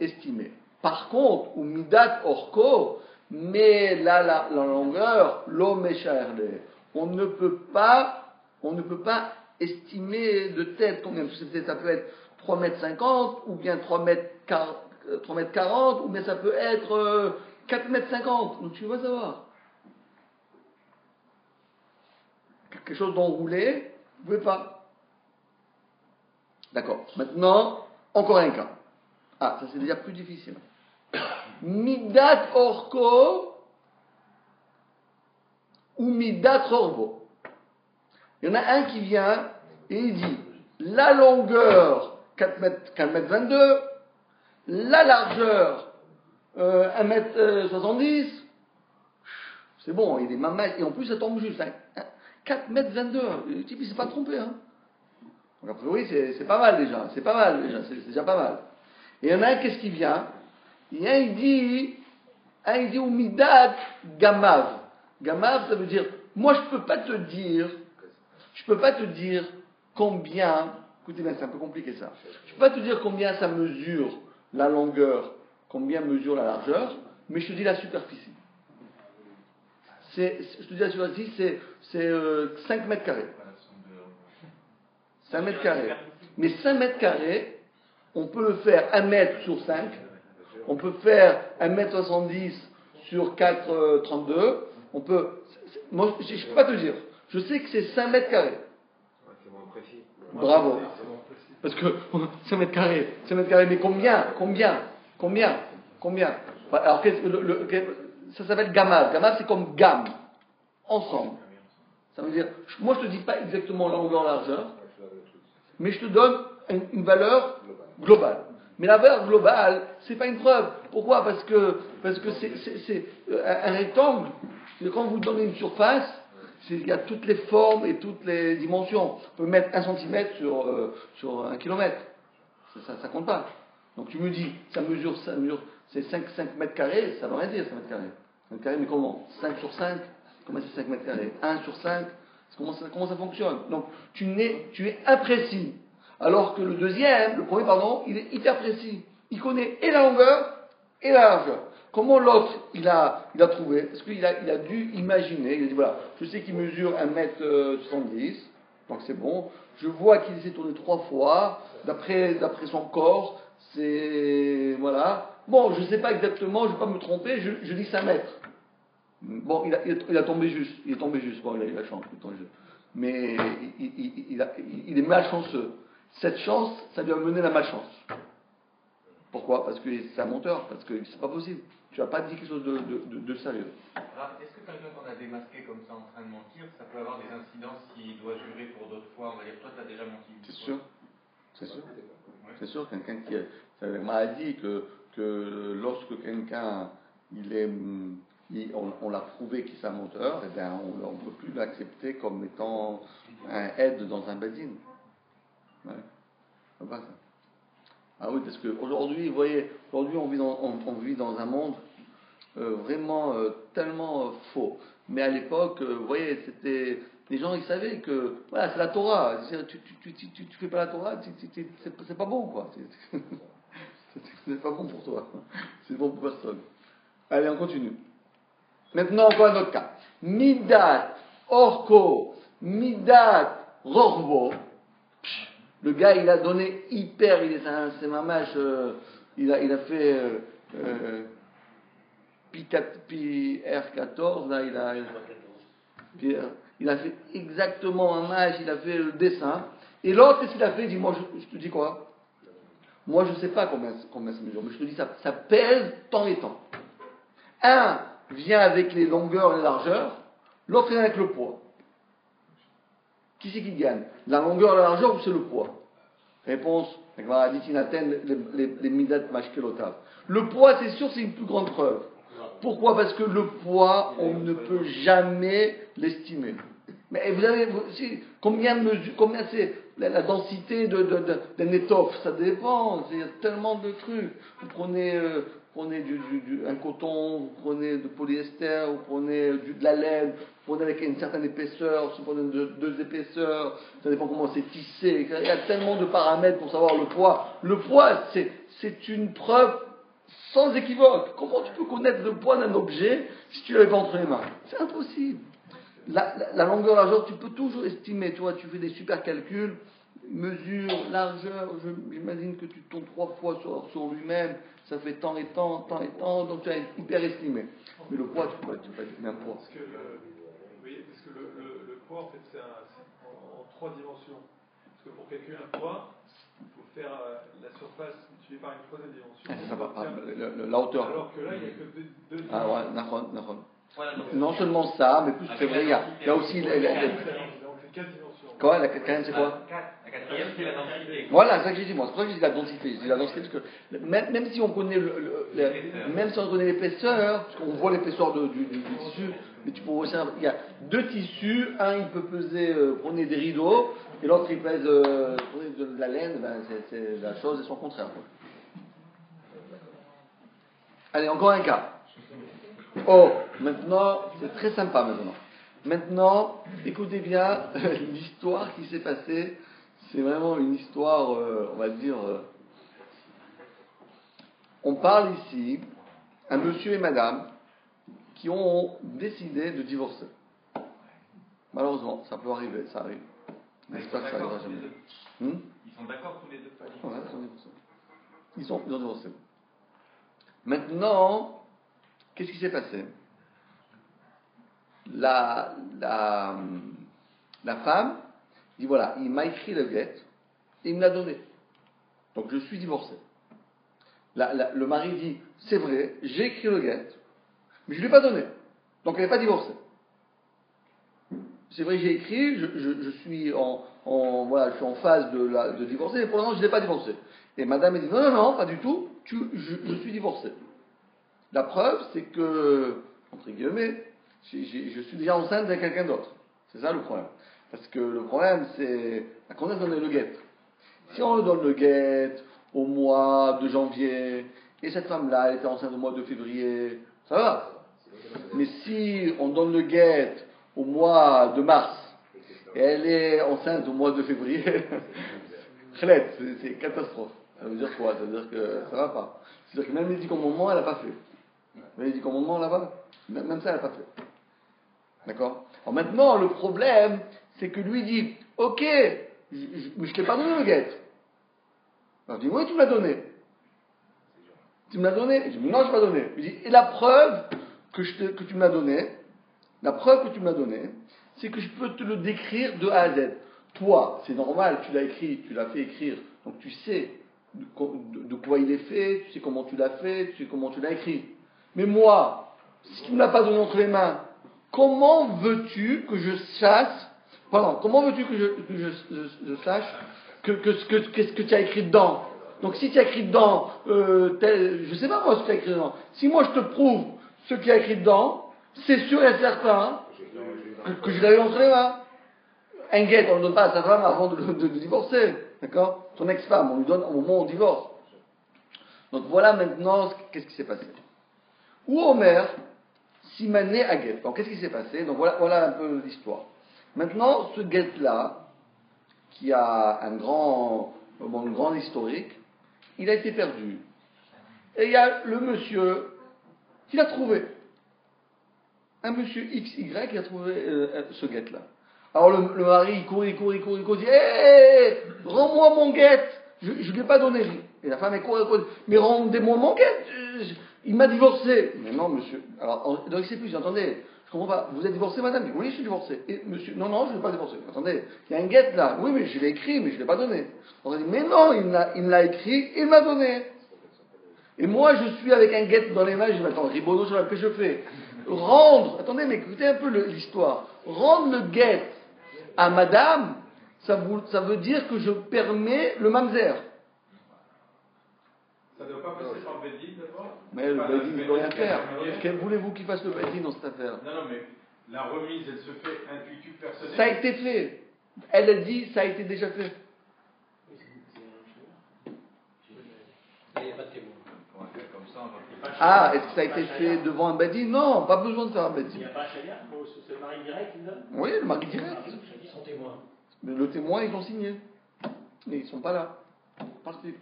estimer. Par contre, ou midat orko, mais la longueur, l'omeshaerde, on ne peut pas estimer de tête combien, parce que ça peut être 3,50 m, ou bien 3,40 m, ou bien ça peut être 4,50 m, donc tu vas savoir. Quelque chose d'enroulé, vous ne pouvez pas. D'accord. Maintenant, encore un cas. Ah, ça c'est déjà plus difficile. Midat orko ou midat rorbo. Il y en a un qui vient et il dit la longueur 4,22 m, la largeur 1,70 m. C'est bon, il est mamal et en plus ça tombe juste. 4,22 m. Le type il s'est pas trompé. Hein. Donc a priori c'est pas mal déjà. C'est déjà pas mal. Et il y en a un, qu'est-ce qui vient? Il dit Un, il dit ou midat gamav. Gamav, ça veut dire, moi je peux pas te dire combien, écoutez bien, c'est un peu compliqué ça. Je peux pas te dire combien ça mesure la longueur, combien mesure la largeur, mais je te dis la superficie. Je te dis la superficie, c'est 5 mètres carrés. 5 mètres carrés. Mais 5 mètres carrés, on peut le faire 1 mètre sur 5, on peut faire 1 mètre 70 sur 4,32, on peut... Moi, je ne peux pas te dire. Je sais que c'est 5 mètres carrés. C'est moins précis. Bravo. Parce que 5 mètres carrés, mais combien Alors, ça s'appelle gamav. Gamav, c'est comme gamme. Ensemble. Ça veut dire, moi, je ne te dis pas exactement la longueur, la largeur, mais je te donne une valeur globale. Mais la valeur globale, c'est pas une preuve. Pourquoi ? Parce que c'est un rectangle. Quand vous donnez une surface, il y a toutes les formes et toutes les dimensions. On peut mettre 1 centimètre sur 1 kilomètre. Ça compte pas. Donc tu me dis, ça mesure c'est 5 mètres carrés, ça veut rien dire 5 mètres carrés. 5 mètres carrés, mais comment ? 5 sur 5 ? Comment c'est 5 mètres carrés ? 1 sur 5 ? Comment ça fonctionne ? Donc tu es imprécis. Alors que le premier, il est hyper précis. Il connaît et la longueur et la largeur. Comment l'autre, il a trouvé ? Parce qu'il a dû imaginer. Il a dit, voilà, je sais qu'il mesure 1m70, donc c'est bon. Je vois qu'il s'est tourné 3 fois. D'après son corps, c'est... Voilà. Bon, je ne sais pas exactement, je ne vais pas me tromper, je dis 5 mètres. Bon, il a tombé juste. Il est tombé juste. Bon, il a eu la chance. Mais il est malchanceux. Cette chance, ça lui a mené la malchance. Pourquoi ? Parce que c'est un menteur, parce que c'est pas possible. Tu n'as pas dit quelque chose de sérieux. Alors, est-ce que quelqu'un qu'on a démasqué comme ça en train de mentir, ça peut avoir des incidences s'il doit jurer pour d'autres fois ? On va dire, toi, tu as déjà menti. C'est sûr. C'est sûr, quelqu'un qui m'a dit que lorsque quelqu'un on l'a prouvé qu'il est un menteur, eh bien, on ne peut plus l'accepter comme étant un aide dans un badin. Ouais. C'est pas ça. Ah oui, parce qu'aujourd'hui, vous voyez, on vit dans un monde vraiment tellement faux. Mais à l'époque, vous voyez, les gens, ils savaient que, voilà, c'est la Torah. Tu fais pas la Torah, c'est pas bon, quoi. C'est pas bon pour toi. C'est bon pour personne. Allez, on continue. Maintenant, encore un autre cas. Midat, Orko, Midat, Rorbo. Le gars, il a donné hyper, c'est mamache, il a fait pi R14, là, il a fait exactement un match, il a fait le dessin. Et l'autre, qu'est-ce qu'il a fait ? Il dit, moi, je te dis quoi ? Moi, je ne sais pas combien ça mesure, mais je te dis, ça pèse tant et tant. Un vient avec les longueurs et les largeurs, l'autre vient avec le poids. Qui c'est qui gagne ? La longueur et la largeur ou c'est le poids ? Réponse, les midat mashkelotav. Le poids, c'est sûr, c'est une plus grande preuve. Pourquoi ? Parce que le poids, on ne peut jamais l'estimer. Mais vous avez, combien c'est la densité d'un étoffe ? Ça dépend, il y a tellement de trucs. Vous prenez un coton, vous prenez de polyester, vous prenez de la laine, vous prenez avec une certaine épaisseur, vous prenez deux épaisseurs, ça dépend comment c'est tissé. Il y a tellement de paramètres pour savoir le poids. Le poids, c'est une preuve sans équivoque. Comment tu peux connaître le poids d'un objet si tu ne l'avais pas entre les mains ? C'est impossible. La longueur, largeur, tu peux toujours estimer. Toi, tu fais des super calculs, mesure, largeur. J'imagine que tu tombes 3 fois sur lui-même. Ça fait tant et tant, donc tu as hyper estimé. Mais le poids, tu peux pas estimer un poids. Parce que le poids, en fait, c'est en 3 dimensions. Parce que pour calculer un poids, il faut faire la surface multipliée par une 3e dimension. La hauteur. Alors que là, il n'y a que 2 dimensions. Ah ouais, d'accord. Non seulement ça, mais plus c'est vrai, il y a aussi... Donc c'est 4 dimensions. Quoi, la quatrième, c'est quoi ? La quatrième, c'est la densité. Voilà, c'est ça que j'ai dit moi. C'est pour ça que j'ai dit la densité. Je dis la densité parce que même si on connaît même si on connaît l'épaisseur, parce qu'on voit l'épaisseur du tissu, mais tu peux aussi, il y a 2 tissus, un il peut peser, prenez des rideaux, et l'autre il pèse de la laine, c'est la chose et son contraire. Quoi. Allez, encore un cas. Oh, maintenant, c'est très sympa maintenant. Maintenant, écoutez bien l'histoire qui s'est passée. C'est vraiment une histoire, on va dire. On parle ici un monsieur et madame qui ont décidé de divorcer. Malheureusement, ça peut arriver, ça arrive. J'espère que ça arrivera jamais. Ils sont d'accord tous les deux. Ouais, ils ont divorcé. Maintenant, qu'est-ce qui s'est passé? La femme dit voilà, il m'a écrit le guet et il me l'a donné. Donc je suis divorcé. Le mari dit c'est vrai, j'ai écrit le guet, mais je ne l'ai pas donné. Donc elle n'est pas divorcée. C'est vrai, j'ai écrit, je suis voilà, je suis en phase de divorcer, mais pour l'instant je ne l'ai pas divorcé. Et madame elle dit non, pas du tout, je suis divorcé. La preuve, c'est que, entre guillemets, je suis déjà enceinte de quelqu'un d'autre. C'est ça le problème. Parce que le problème, c'est qu'on a donné le guet. Si on donne le guet au mois de janvier, et cette femme-là, elle était enceinte au mois de février, ça va. Mais si on donne le guet au mois de mars, et elle est enceinte au mois de février, c'est catastrophe. Ça veut dire quoi? Ça veut dire que ça va pas. C'est-à-dire que même les 10 commandements, elle n'a pas fait. Les 10 commandements là-bas, même ça, elle n'a pas fait. D'accord? Alors maintenant, le problème, c'est que lui dit, ok, je ne t'ai pas donné le guet. Alors je dis, oui, tu me l'as donné. Tu me l'as donné? Je dis, non, je ne l'ai pas donné. Il dit, et la preuve que tu me l'as donné, c'est que je peux te le décrire de A à Z. Toi, c'est normal, tu l'as fait écrire, donc tu sais de quoi il est fait, tu sais comment tu l'as fait, tu sais comment tu l'as écrit. Mais moi, si tu ne me l'as pas donné entre les mains, comment veux-tu que je sache qu'est-ce que tu as écrit dedans? Donc si tu as écrit dedans, je ne sais pas moi ce que tu as écrit dedans. Si moi je te prouve ce qu'il y a écrit dedans, c'est sûr et certain que je l'avais entre les mains. Un guet, on ne le donne pas à sa femme avant de divorcer. D'accord? Son ex-femme, on lui donne au moment où on divorce. Donc voilà maintenant qu'est-ce qui s'est passé. Ou Omer, Simané à guet. Donc qu'est-ce qui s'est passé? Donc voilà un peu l'histoire. Maintenant, ce guet-là, qui a une grande historique, il a été perdu. Et il y a le monsieur qui l'a trouvé. Un monsieur XY qui a trouvé ce guet-là. Alors le mari, il court, il dit hé, rends-moi mon guet, je ne lui ai pas donné. Et la femme, elle court, mais rendez-moi mon guet, il m'a divorcé. Mais non, monsieur. Alors, donc il sait plus, attendez, je comprends pas. Vous êtes divorcé, madame? Oui, je suis divorcé. Et monsieur, non, je ne l'ai pas divorcé. Attendez, il y a un guet là. Oui, mais je l'ai écrit, mais je ne l'ai pas donné. On dit, mais non, il me l'a écrit, il m'a donné. Et moi, je suis avec un guet dans les mains, je dis, attends, ribono sur la que je fais. Attendez, mais écoutez un peu l'histoire. Rendre le guet à madame, ça veut dire que je permets le mamzer. Ça ne doit pas passer par le Bedin d'abord? Mais le Bedin ne peut rien faire. Quel voulez-vous qu'il fasse le Bedin dans cette affaire? Non, mais la remise, elle se fait intuitive personnelle. Ça a été fait. Elle dit, ça a été déjà fait. Il n'y a pas de témoin. Ah, est-ce que ça a été fait devant un Bedin? Non, pas besoin de faire un Bedin. Il n'y a pas un charia? C'est le mari direct qui le donne? Oui, le mari direct. Ils sont témoins. Mais le témoin, ils l'ont signé. Mais ils ne sont pas là. Parti.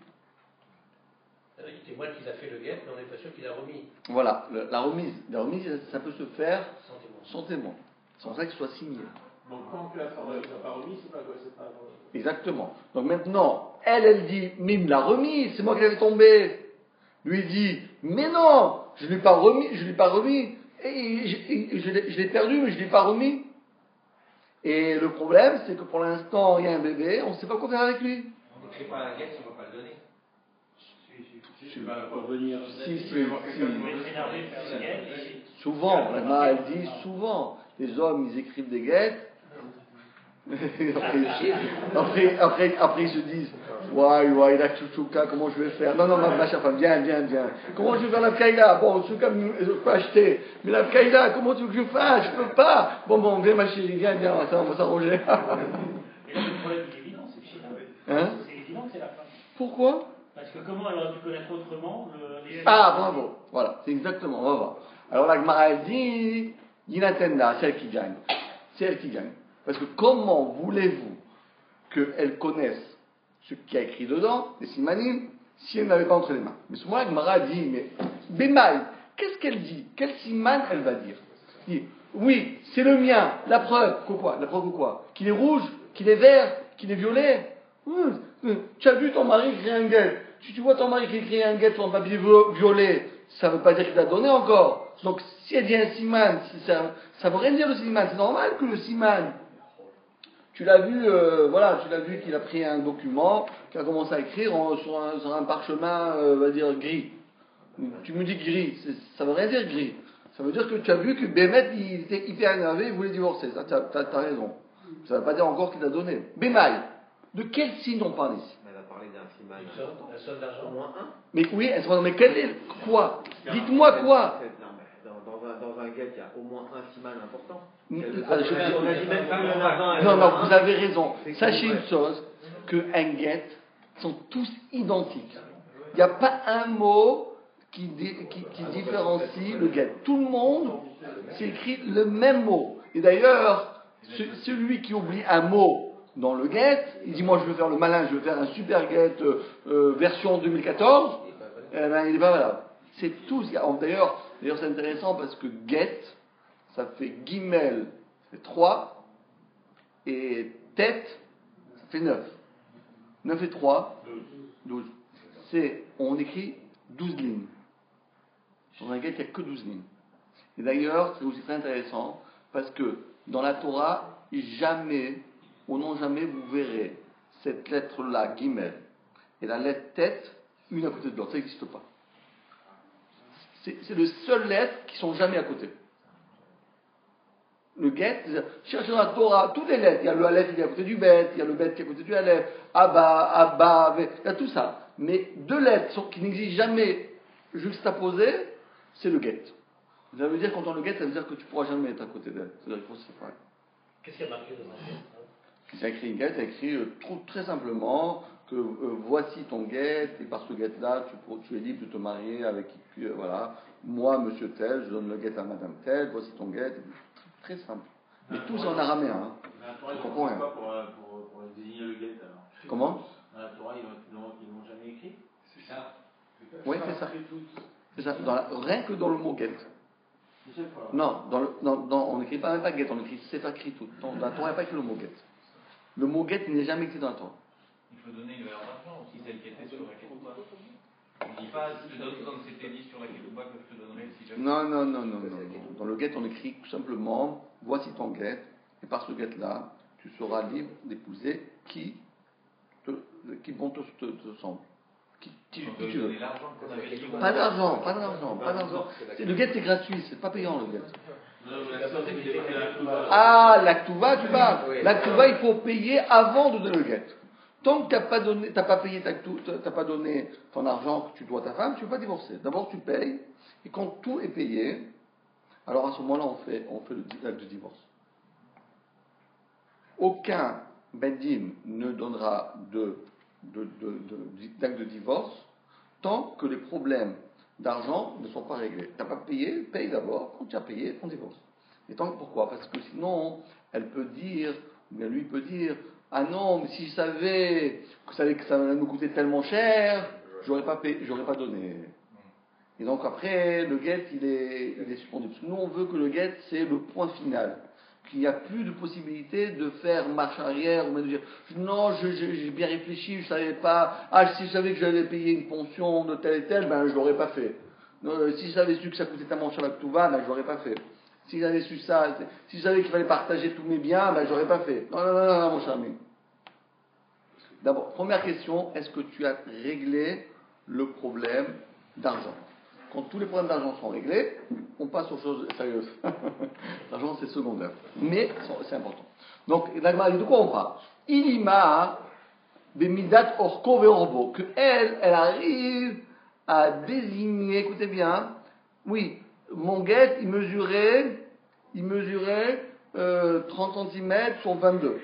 Il témoigne qu'il a fait le guet, mais on n'est pas sûr qu'il a remis. Voilà, la remise, ça peut se faire sans témoin. Sans ça qu'il soit signé. Donc quand tu l'as pas remis, c'est pas quoi, c'est pas. Exactement. Donc maintenant, elle dit, mais il me l'a remis, c'est moi qui l'avais tombé. Lui dit, mais non, je ne l'ai pas remis, et je l'ai perdu, mais je ne l'ai pas remis. Et le problème, c'est que pour l'instant, il y a un bébé, on ne sait pas quoi faire avec lui. On n'écrit pas la guette, on ne va pas le donner. Souvent, elle dit souvent, les hommes, ils écrivent des guettes. après, ils se disent, ouais, la chouchouka, comment je vais faire? Non, ma chère femme, viens. Comment je vais faire la kaïla? Bon, ce cas, je peux acheter. Mais la kaïla, comment tu veux que je fasse? Je peux pas. Bon, viens, ma chérie, viens, ça, on va s'arranger. Et là, le problème est évident, c'est le chien. Hein? C'est évident que c'est la femme. Pourquoi? Parce Parce que comment elle aurait pu connaître autrement les... Ah, bravo. Voilà, c'est exactement, on va voir. Alors la Gemara, elle dit, Yinatenda, c'est elle qui gagne. C'est elle qui gagne. Parce que comment voulez-vous qu'elle connaisse ce qu'il y a écrit dedans, les simanim, si elle n'avait pas entre les mains? Mais souvent la Gemara dit, mais Bémaï, qu'est-ce qu'elle dit? Quel siman elle va dire? Elle dit, oui, c'est le mien, la preuve. Quoi? La preuve ou quoi? Qu'il est rouge, qu'il est vert, qu'il est violet. Tu as vu ton mari écrire un guet. Tu vois ton mari qui écrit un guet sur un papier violet, ça ne veut pas dire qu'il t'a donné encore. Donc si elle dit un siman, ça ne veut rien dire le siman. C'est normal que le siman, tu l'as vu, tu l'as vu qu'il a pris un document, qu'il a commencé à écrire sur un parchemin, on va dire gris. Tu me dis gris, ça ne veut rien dire gris. Ça veut dire que tu as vu que Bémet, il était hyper énervé, il voulait divorcer. Ça, t'as raison. Ça ne veut pas dire encore qu'il t'a donné. Bémaï, de quel signe on parle ici? Elle a parlé d'un siman. La somme d'argent. Au moins un. Mais oui, mais quel est quoi? Dites-moi quoi? Dans un guet, il y a au moins un siman important. Non, vous avez raison. Sachez une chose, qu'un guet sont tous identiques. Il n'y a pas un mot qui différencie le guet. Tout le monde s'écrit le même mot. Et d'ailleurs, celui qui oublie un mot dans le guet, il dit moi je veux faire le malin, je veux faire un super guet version 2014, il n'est pas valable. C'est tout. D'ailleurs c'est intéressant parce que guet, ça fait guimel, ça fait 3, et tête, ça fait 9. 9 et 3, 12. On écrit 12 lignes. Dans un guet, il n'y a que 12 lignes. Et d'ailleurs, c'est aussi très intéressant, parce que dans la Torah, jamais, au nom jamais, vous verrez cette lettre-là, guimel, et la lettre tête, une à côté de l'autre. Ça n'existe pas. C'est les seules lettres qui sont jamais à côté. Le get, cherchez dans la Torah, toutes les lettres, il y a le aleph qui est à côté du bet, il y a le bet qui est à côté du aleph, abba, il y a tout ça. Mais deux lettres qui n'existent jamais juxtaposées, c'est le get. Ça veut dire, quand on le get, ça veut dire que tu ne pourras jamais être à côté d'elle. C'est-à-dire qu'il faut se séparer. Qu'est-ce qu'il y a marqué dans un get? Qui a écrit get, a écrit très simplement que voici ton get, et par ce get-là, tu es libre de te marier avec qui, voilà. Moi, monsieur tel, je donne le get à madame tel, voici ton get. Très simple. Mais tout c'est en araméen. Hein. Tu comprends rien. Pas pour désigner le get alors. Comment? Dans la Torah, ils l'ont jamais écrit. C'est ça. Oui, c'est ça. C'est ça. Rien que dans le mot get. Non, on n'écrit pas même pas get, on écrit c'est pas écrit tout. Dans la Torah, il n'y a pas écrit le mot get. Le mot get n'est jamais écrit dans la Torah. Il faut donner une valeur d'argent aussi, celle qui était sur la ketouba. On ne dit pas, je te donne comme c'était dit sur la ketouba que je te donnerai si jamais. Non. Dans le get, on écrit tout simplement voici ton get, et par ce get-là, tu seras libre d'épouser qui bon te semble. Qui tu veux. Pas d'argent. Le get c'est gratuit, c'est pas payant le get. Ah, l'actuva, tu parles. L'actuva, il faut payer avant de donner le get. Tant que t'as pas donné ton argent que tu dois à ta femme, tu ne peux pas divorcer. D'abord tu payes, et quand tout est payé, alors à ce moment-là on fait l'acte de divorce. Aucun Bendin ne donnera d'acte de divorce tant que les problèmes d'argent ne sont pas réglés. Tu n'as pas payé, paye d'abord, quand tu as payé, on divorce. Et pourquoi? Parce que sinon, elle peut dire, ou bien lui peut dire, ah non, mais si je savais que ça allait me coûter tellement cher, j'aurais pas donné. Et donc après, le get, il est suspendu. Parce que nous, on veut que le get, c'est le point final. Qu'il n'y a plus de possibilité de faire marche arrière, ou même de dire, non, j'ai bien réfléchi, je savais pas, si je savais que j'allais payer une pension de tel et tel, ben je l'aurais pas fait. Non, si j'avais su que ça coûtait tellement cher la Ktouva, ben je l'aurais pas fait. Si j'avais su ça, si je savais qu'il fallait partager tous mes biens, ben j'aurais pas fait. Non, mon cher ami. D'abord, première question, est-ce que tu as réglé le problème d'argent? Quand tous les problèmes d'argent sont réglés, on passe aux choses sérieuses. L'argent, c'est secondaire. Mais c'est important. Donc, de quoi on parle? Ilima, bemidat orko veorbo, que elle arrive à désigner, écoutez bien, oui, mon guet, il mesurait 30 cm sur 22. Donc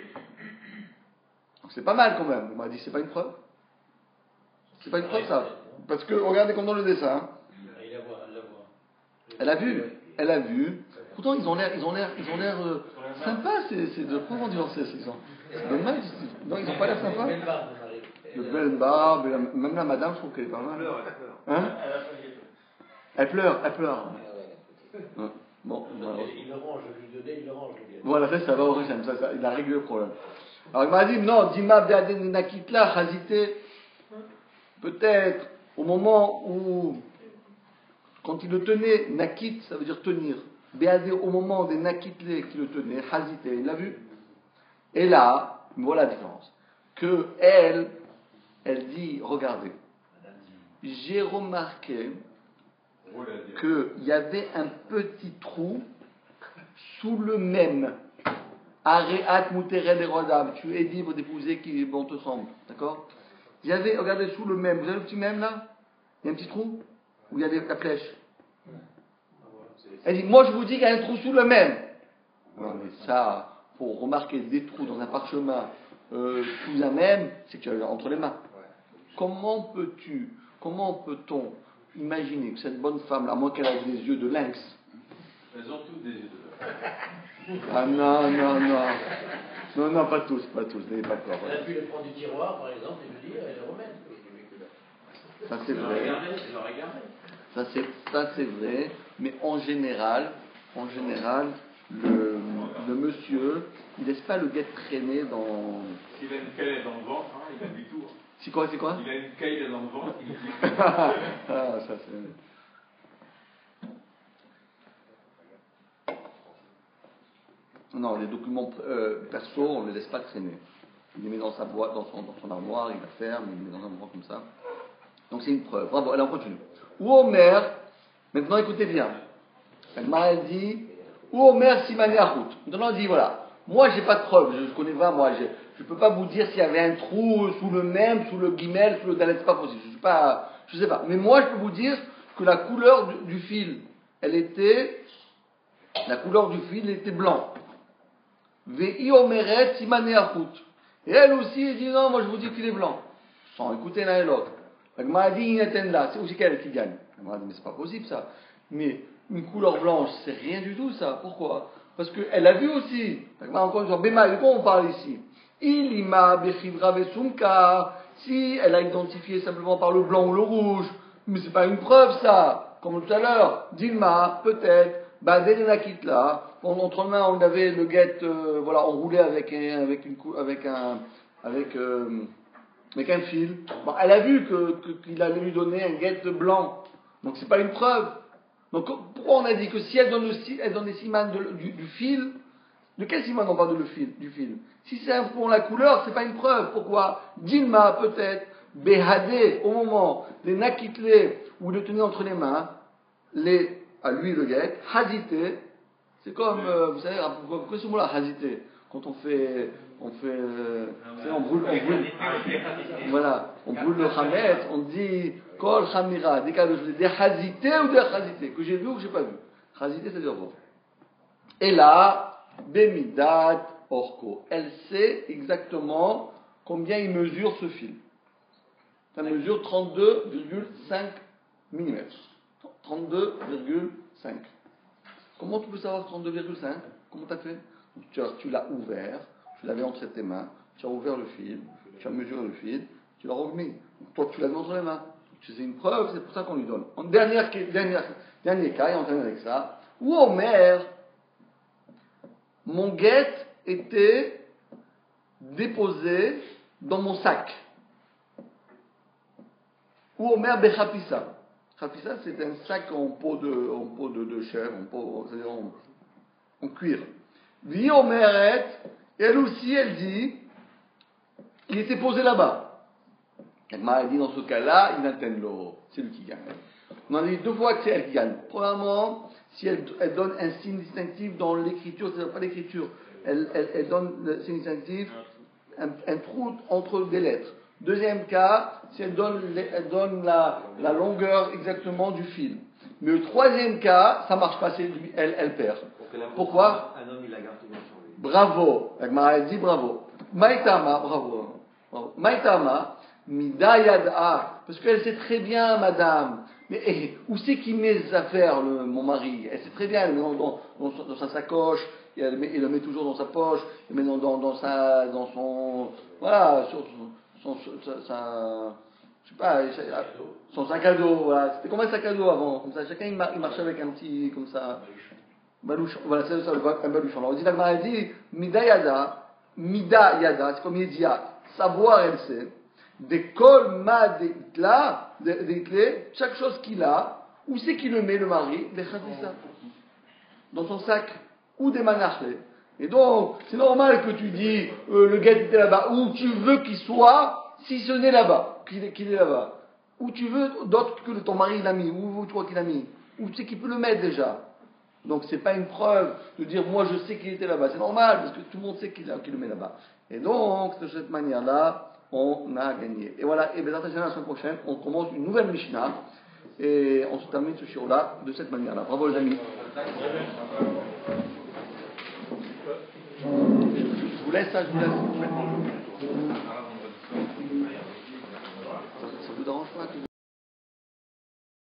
c'est pas mal quand même. On m'a dit, c'est pas une preuve. C'est pas une preuve ça. Parce que, regardez comme dans le dessin. Elle a vu. Pourtant, ils ont l'air sympas, ces deux. Pourquoi vont divorcer, ces gens? C'est dommage. Non, ils n'ont pas l'air sympas. De belle barbe, même la madame, je trouve qu'elle est pas mal. Hein? Elle pleure. Ouais. Bon, il le range, il le range. Voilà, ça va au régime, il a réglé le problème. Alors il m'a dit, non, Dima Beaden Nakitla, Chazité, peut-être au moment où, quand il le tenait, Nakit, ça veut dire tenir, Beadé, au moment des Nakitlé qui le tenaient, Chazité, il l'a vu. Et là, voilà la différence. Que elle dit, regardez, j'ai remarqué qu'il y avait un petit trou sous le même. Areat mutered erodam. Tu es libre d'épouser qui bon te semble. D'accord? Il y avait, regardez, sous le même. Vous avez le petit même là? Il y a un petit trou? Où il y a la flèche? Elle dit, moi je vous dis qu'il y a un trou sous le même. Non mais ça, pour remarquer des trous dans un parchemin sous un même, c'est que tu as entre les mains. Comment peut-on imaginer que cette bonne femme, à moins qu'elle ait des yeux de lynx. Elles ont toutes des yeux de lynx. Ah non, pas tous, n'ayez pas peur. Elle a pu les prendre du tiroir, par exemple, et le lire et le remettre. Ça c'est vrai. Ça c'est vrai, mais en général, le monsieur, il laisse pas le guet traîner dans. S'il a une caille dans le ventre, il a du tout. C'est quoi? Il a une caille dans le ventre, il dit. Ah, ça c'est. Non, les documents perso, on ne les laisse pas traîner. Il les met dans sa boîte, dans son armoire, il la ferme, il les met dans un endroit comme ça. Donc c'est une preuve. Bravo, allez, on continue. Ou Omer, maintenant écoutez bien. Elle dit, ou Omer Simane Achout. Maintenant elle dit, voilà, moi j'ai pas de preuve, je connais pas, moi, je peux pas vous dire s'il y avait un trou sous le même, sous le guimel, sous le dalet, c'est pas possible. Je sais pas. Mais moi je peux vous dire que la couleur du fil, la couleur du fil était blanc. Ve'i Omeret Simane Achout. Et elle aussi, elle dit, non, moi je vous dis qu'il est blanc. Sans écouter l'un et l'autre. La Gemara dit, c'est aussi qu'elle qui gagne. La Gemara dit, mais c'est pas possible ça. Mais une couleur blanche, c'est rien du tout ça. Pourquoi? Parce qu'elle a vu aussi. La Gemara encore une fois, Bema, de quoi on parle ici? Ilima Bechivra Vesumka. Si elle a identifié simplement par le blanc ou le rouge, mais c'est pas une preuve ça. Comme tout à l'heure, Dilma, peut-être. Badelena Kitla, entre mains on avait le guet, enroulé avec un fil. Bon, elle a vu qu'il allait lui donner un guet blanc, donc c'est pas une preuve. Donc pourquoi on a dit que si elle donne des simanes du fil, de quel siman on parle du fil? Si c'est pour la couleur, c'est pas une preuve. Pourquoi? Dilma peut-être, Behadé au moment les nakitlé où il le tenait entre les mains, à lui le guet, hazité, c'est comme, vous savez, vous connaissez ce mot-là, hazité, quand on brûle le chametz, on dit, kol chamira, des hazité ou des hazité, que j'ai vu ou que j'ai pas vu. Hazité, c'est-à-dire voir. Et là, bemidat orko, elle sait exactement combien il mesure ce fil. Ça mesure 32,5 mm. 32,5. Comment tu peux savoir 32,5? Comment tu as fait? Tu l'as ouvert, tu l'avais entre tes mains, tu as ouvert le fil, tu as mesuré le fil, tu l'as remis. Toi, tu l'avais entre les mains. C'est une preuve, c'est pour ça qu'on lui donne. En dernier cas, et on termine avec ça, où Omer, mon guet était déposé dans mon sac. Ou Omer Bechapissa. Chapissa, c'est un sac en peau de chèvre, c'est-à-dire en cuir. Vi Omeret, elle aussi, elle dit qu'il était posé là-bas. Elle m'a dit, dans ce cas-là, il n'atteint l'eau. C'est lui qui gagne. On a dit 2 fois que c'est elle qui gagne. Premièrement, si elle donne un signe distinctif dans l'écriture, c'est-à-dire pas l'écriture, elle donne le signe distinctif, un trou entre des lettres. Deuxième cas, si elle donne la longueur exactement du fil. Mais le troisième cas, ça marche pas, elle perd. Pourquoi? Un homme, il la garde toujours sur lui. Bravo. Elle dit bravo. Maïtama, bravo. Maïtama, midayada parce qu'elle sait très bien, madame, mais où c'est qu'il met ses affaires, mon mari? Elle sait très bien, elle le met dans sa sacoche, il le met toujours dans sa poche, il le met dans son, voilà, sur je sais pas, son sac à dos, voilà. C'était comme un sac à dos avant, comme ça, chacun il marchait avec un petit, comme ça, balouchon, voilà, c'est ça, un balouchon. Alors on dit, la Gemara dit, mida yada, c'est comme Yedia, savoir elle sait, des kol ma des chaque chose qu'il a, où c'est qu'il le met le mari, des khatissa, dans son sac, ou des manachlés. Et donc, c'est normal que tu dis, le gars était là-bas, où tu veux qu'il soit, si ce n'est là-bas, qu'il est là-bas. Où tu veux d'autres que ton mari l'a mis, ou toi qu'il l'a mis, où tu sais qu'il peut le mettre déjà. Donc c'est pas une preuve de dire moi je sais qu'il était là-bas, c'est normal parce que tout le monde sait qu'il le met là-bas. Et donc de cette manière-là, on a gagné. Et voilà, et bien la semaine prochaine, on commence une nouvelle Mishnah et on se termine ce shiur-là de cette manière-là. Bravo les amis. Je vous laisse ça, je vous laisse.